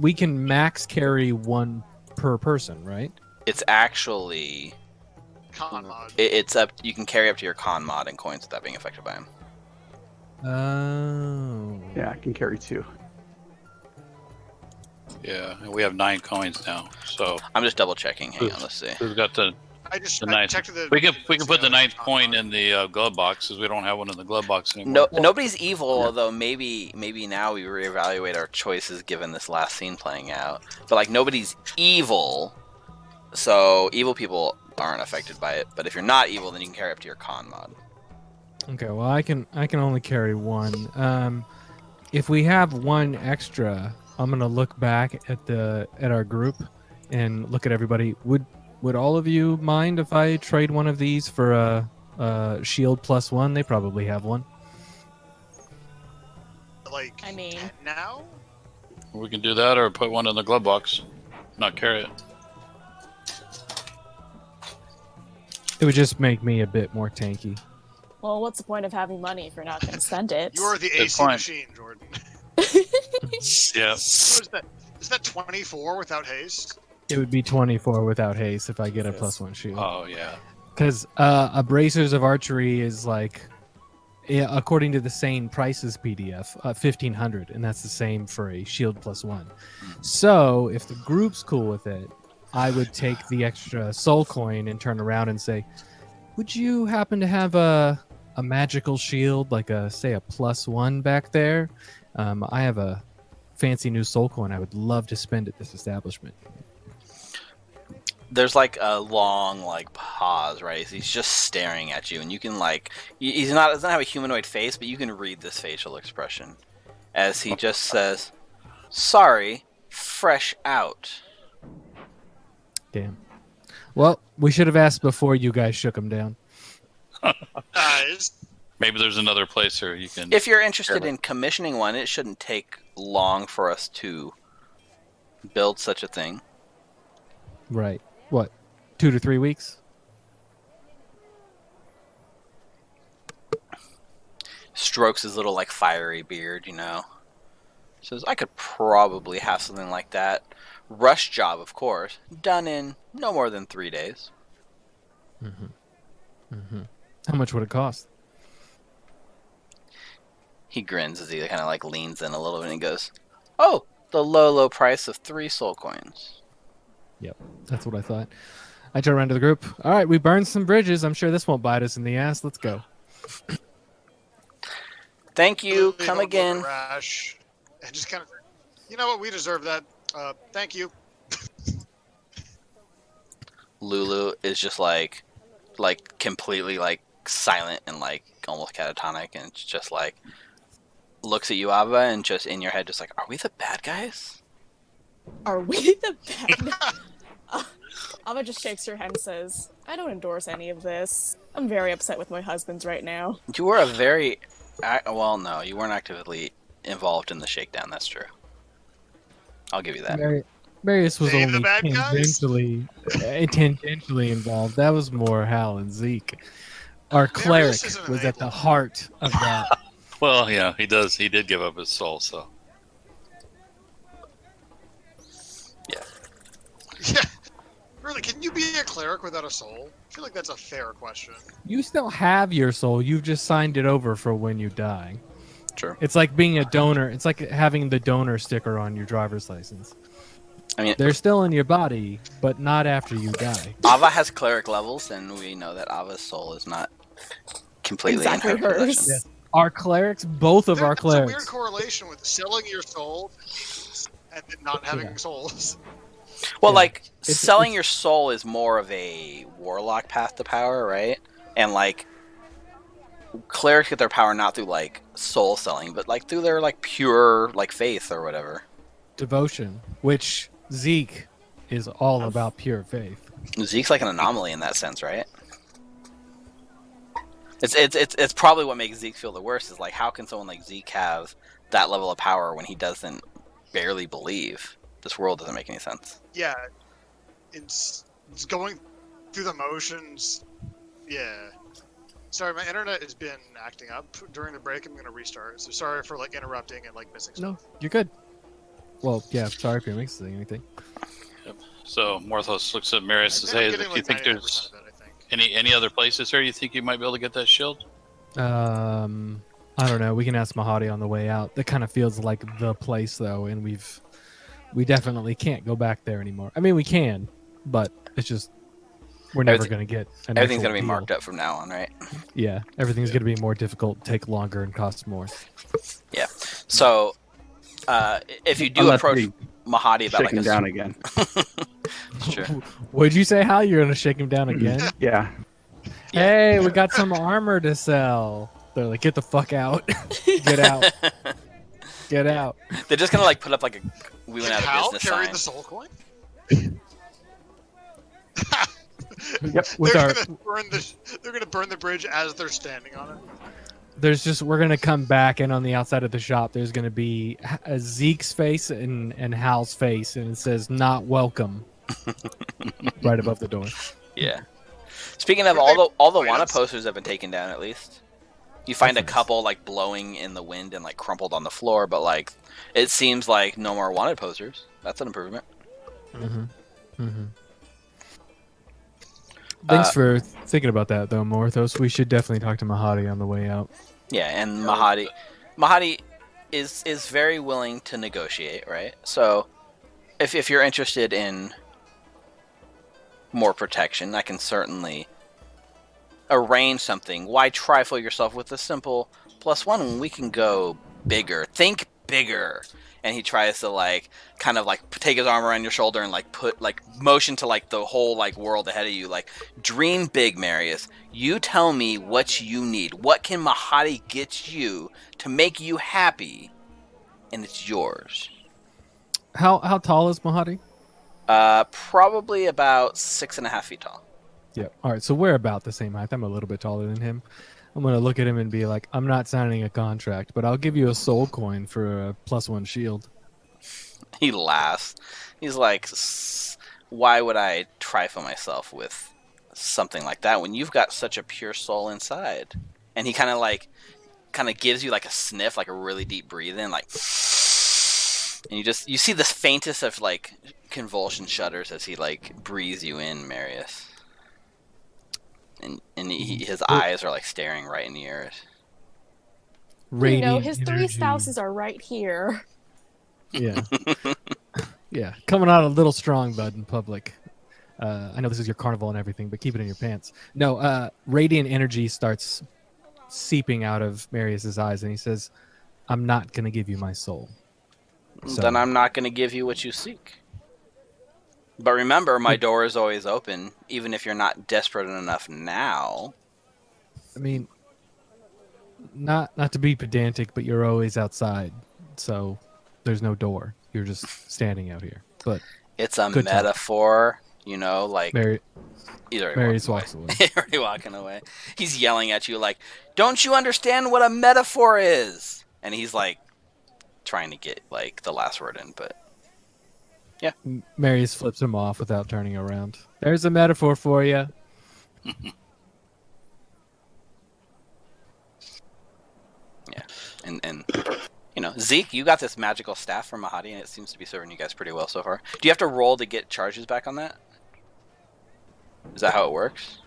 we can max carry 1 per person, right? It's actually Con mod. it's up. You can carry up to your con mod and coins without being affected by them. Oh. Yeah, I can carry 2. Yeah, and we have 9 coins now. So I'm just double checking. Hang on, let's see. we've got the I just the I ninth. checked the. We can put the 9th con coin mod. in the glove box because we don't have one in the glove box anymore. No, nobody's evil, although maybe now we reevaluate our choices given this last scene playing out. But like nobody's evil, so evil people aren't affected by it. But if you're not evil, then you can carry up to your con mod. Okay, well I can only carry 1. If we have 1 extra, I'm gonna look back at our group and look at everybody. Would all of you mind if I trade one of these for a shield +1? They probably have one. Like, I mean- now? We can do that or put one in the glove box, not carry it. It would just make me a bit more tanky. Well, what's the point of having money if you're not going to spend it? You are the Good AC point. machine, Jordan. Yeah. What is that? Is that 24 without haste? It would be 24 without haste if I get a +1 shield. Oh yeah. Because a bracers of archery is like, yeah, according to the same prices PDF, 1,500, and that's the same for a shield +1. So if the group's cool with it, I would take the extra soul coin and turn around and say, would you happen to have a magical shield, like say a +1 back there? I have a fancy new soul coin I would love to spend at this establishment. There's like a long like pause, right? He's just staring at you, and you can like doesn't have a humanoid face, but you can read this facial expression as he just says, "Sorry, fresh out." Damn. Well, we should have asked before you guys shook him down. Guys, Maybe there's another place where you can. If you're interested in commissioning one, it shouldn't take long for us to build such a thing. Right. What? 2 to 3 weeks? Strokes his little like fiery beard, Says, I could probably have something like that. Rush job, of course. Done in no more than 3 days. How much would it cost? He grins as he kind of like leans in a little bit and he goes, "Oh, the low price of 3 soul coins." Yep, that's what I thought. I turn around to the group. All right, we burned some bridges. I'm sure this won't bite us in the ass. Let's go. Thank you. leave Come a again. Rash, and just kind of, you know what? We deserve that. Thank you. Lulu is just like completely like silent and like almost catatonic, and it's just like looks at you, Ava, and just in your head, just like, are we the bad guys? Are we the bad? Ava just shakes her head and says, I don't endorse any of this. I'm very upset with my husbands right now. You were well, no, you weren't actively involved in the shakedown. That's true. I'll give you that. Marius was They the only bad guys? tangentially involved. That was more Hal and Zeke. Our cleric isn't was at the enabled. heart of that. Well, yeah, he does. He did give up his soul, so. Yeah. Really, can you be a cleric without a soul? I feel like that's a fair question. You still have your soul. You've just signed it over for when you die. True. It's like being a donor. It's like having the donor sticker on your driver's license. I mean, They're still in your body, but not after you die. Ava has cleric levels, and we know that Ava's soul is not completely Exactly in her hers. possession. Our clerics, both of our There's a weird clerics. correlation with selling your soul and then not having Yeah. souls. Well, Yeah. like It's- selling it's- your soul is more of a warlock path to power, right? And like clerics get their power not through like soul selling, but like through their like pure like faith or whatever. Devotion, which Zeke is all about pure faith. Zeke's like an anomaly in that sense, right? It's probably what makes Zeke feel the worst is like how can someone like Zeke have that level of power when he doesn't barely believe? This world doesn't make any sense. Yeah, it's going through the motions. Yeah. Sorry, my internet has been acting up during the break. I'm gonna restart. So sorry for like interrupting and like missing No, stuff. you're good. Well, yeah, sorry if you're missing anything. So Morthos looks at Marius and says, "Hey, I'm do getting you like think 99% there's of it, I think. any other places here you think you might be able to get that shield?" I don't know. We can ask Mahadi on the way out. That kind of feels like the place, though, and we definitely can't go back there anymore. I mean, we can, but it's just we're never Everything- going to get an Everything's actual gonna be deal. marked up from now on, right? Yeah, everything's going to be more difficult, take longer, and cost more. Yeah. So if you do Unless approach we Mahadi about shake like him a down again. Sure. What'd you say, Hal? You're going to shake him down again? Yeah. Hey, we got some armor to sell. They're like, get the fuck out. Get out. Get out. They're just gonna like put up like a we went out Hal of business carried sign. the soul coin? Yep. With they're our, gonna burn the bridge as they're standing on it. we're gonna come back, and on the outside of the shop, there's gonna be a Zeke's face and Hal's face, and it says "Not welcome" right above the door. Yeah. Speaking of, Were they all the wanted plants? posters have been taken down at least. You find a That's nice. couple like blowing in the wind and like crumpled on the floor, but like it seems like no more wanted posters. That's an improvement. Mm-hmm. Mm-hmm. Thanks for thinking about that, though, Morthos. We should definitely talk to Mahadi on the way out. Yeah, and Mahadi is very willing to negotiate, right? So if you're interested in more protection, I can certainly arrange something. Why trifle yourself with a simple +1 when we can go bigger? Think bigger. And he tries to like kind of like take his arm around your shoulder and like put like motion to like the whole like world ahead of you. Like dream big, Marius. You tell me what you need. What can Mahadi get you to make you happy? And it's yours. How tall is Mahadi? Probably about 6.5 feet tall. Yep. All right, so we're about the same height. I'm a little bit taller than him. I'm gonna look at him and be like, I'm not signing a contract, but I'll give you a soul coin for a +1 shield. He laughs. He's like, why would I trifle myself with something like that when you've got such a pure soul inside? And he kind of gives you like a sniff, like a really deep breathe in, like, and you see the faintest of like convulsion shudders as he like breathes you in, Marius. And his eyes are like staring right in yours. Radiant his three energy. spouses are right here. Yeah. Yeah. Coming out a little strong, bud, in public. I know this is your carnival and everything, but keep it in your pants. No, radiant energy starts seeping out of Marius's eyes, and he says, I'm not going to give you my soul. So- Then I'm not going to give you what you seek. But remember, my door is always open, even if you're not desperate enough now. I mean, not to be pedantic, but you're always outside, so there's no door. You're just standing out here. But It's a Good talk. metaphor, like Marius walks away. He's already walking away. He's yelling at you like, "Don't you understand what a metaphor is?" And he's like trying to get like the last word in, but Marius flips him off without turning around. There's a metaphor for you. yeah. And Zeke, you got this magical staff from Mahadi, and it seems to be serving you guys pretty well so far. Do you have to roll to get charges back on that? Is that how it works?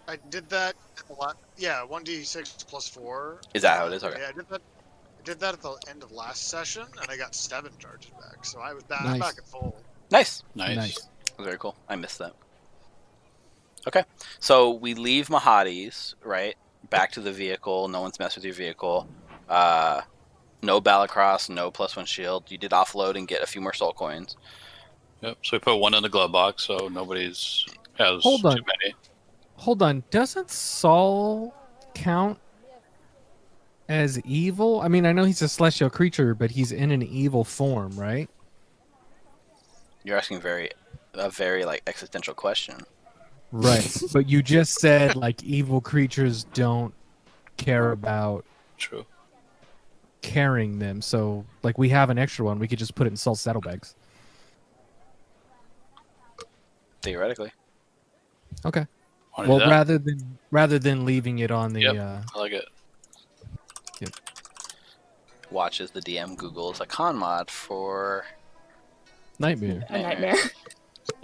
I did that a lot. Yeah, 1d6 plus 4. Is that how it is? Okay. Yeah, I did that at the end of last session, and I got 7 charges back. So I was back, Nice. I'm back at full. Nice. Nice. Very cool. I missed that. Okay. So we leave Mahadi's, right? back to the vehicle. No one's messed with your vehicle. No Balacross, no +1 shield. You did offload and get a few more soul coins. Yep. So we put one in the glove box, so nobody's has Hold on. too many. Hold on. Doesn't Saul count as evil? I mean, I know he's a celestial creature, but he's in an evil form, right? You're asking a very like existential question. Right. But you just said like evil creatures don't care about True. carrying them. So like we have an extra one. We could just put it in Saul's saddlebags. Theoretically. Okay. Wanna do Well, that? rather than leaving it on the Yep. I like it. Watch as the DM Googles a con mod for nightmare. A nightmare.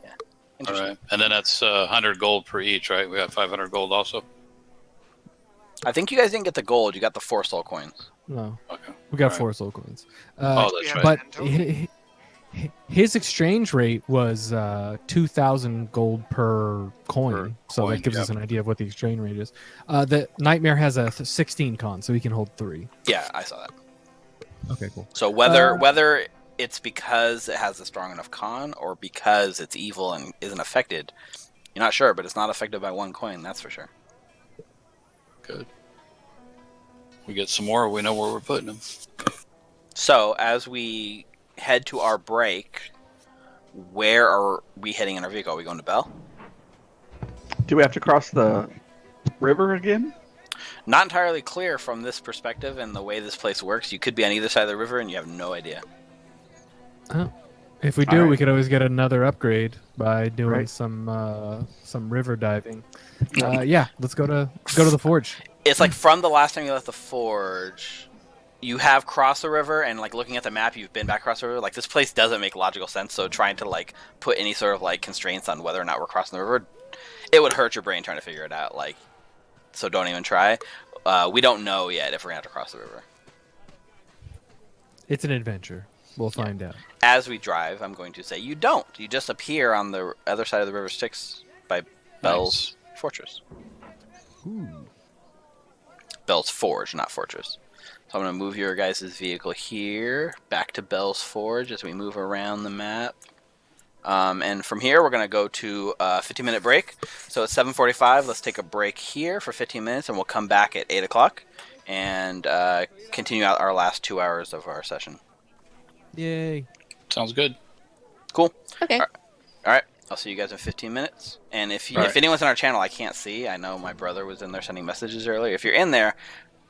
Yeah. All Interesting. right. And then that's 100 gold per each, right? We got 500 gold also. I think you guys didn't get the gold. You got the 4 soul coins. No, Okay. we got All 4 soul coins. Oh, We that's have right. But 10 total? his exchange rate was 2,000 gold per coin, so coin, that gives yep. us an idea of what the exchange rate is. The nightmare has a 16 con, so he can hold 3. Yeah, I saw that. Okay, cool. So whether it's because it has a strong enough con or because it's evil and isn't affected, you're not sure, but it's not affected by 1 coin, that's for sure. Good. We get some more. We know where we're putting them. So as we head to our break, where are we heading in our vehicle? Are we going to Bell? Do we have to cross the river again? Not entirely clear from this perspective and the way this place works. You could be on either side of the river and you have no idea. If we do, Alright. we could always get another upgrade by doing Right. some river diving. Yeah, let's go to the forge. It's like from the last time you left the forge, you have crossed the river, and like looking at the map, you've been back across the river. Like this place doesn't make logical sense. So trying to like put any sort of like constraints on whether or not we're crossing the river, it would hurt your brain trying to figure it out. Like, so don't even try. We don't know yet if we're gonna have to cross the river. It's an adventure. We'll find out. As we drive, I'm going to say you don't. You just appear on the other side of the river Styx by Bell's Fortress. Bell's Forge, not Fortress. So I'm going to move your guys' vehicle here, back to Bell's Forge as we move around the map. And from here, we're going to go to a 15-minute break. So it's 7:45. Let's take a break here for 15 minutes, and we'll come back at 8 o'clock and continue out our last 2 hours of our session. Yay. Sounds good. Cool. Okay. All right. I'll see you guys in 15 minutes. And if All right. anyone's on our channel I can't see, I know my brother was in there sending messages earlier. If you're in there,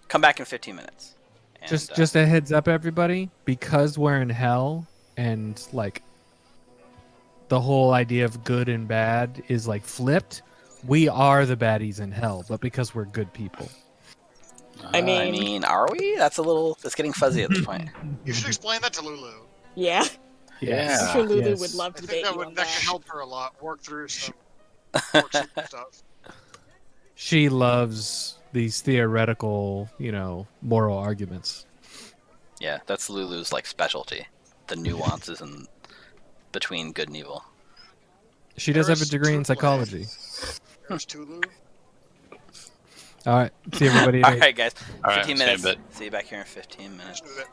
come back in 15 minutes. And, Just a heads up, everybody, because we're in hell and like the whole idea of good and bad is like flipped. We are the baddies in hell, but because we're good people. I mean, are we? That's getting fuzzy at this point. You should explain that to Lulu. yeah. Yes. I'm sure Lulu Yes. would love I to think debate that you would on that that. could help her a lot. Work through some stuff. She loves these theoretical, moral arguments. Yeah, that's Lulu's like specialty. The nuances in between good and evil. She does have a There's degree in two psychology. There's Tulu. All right. See everybody at All 8. right, guys. All right, 15 see you in a minutes. bit. See you back here in 15 minutes. Let's do that.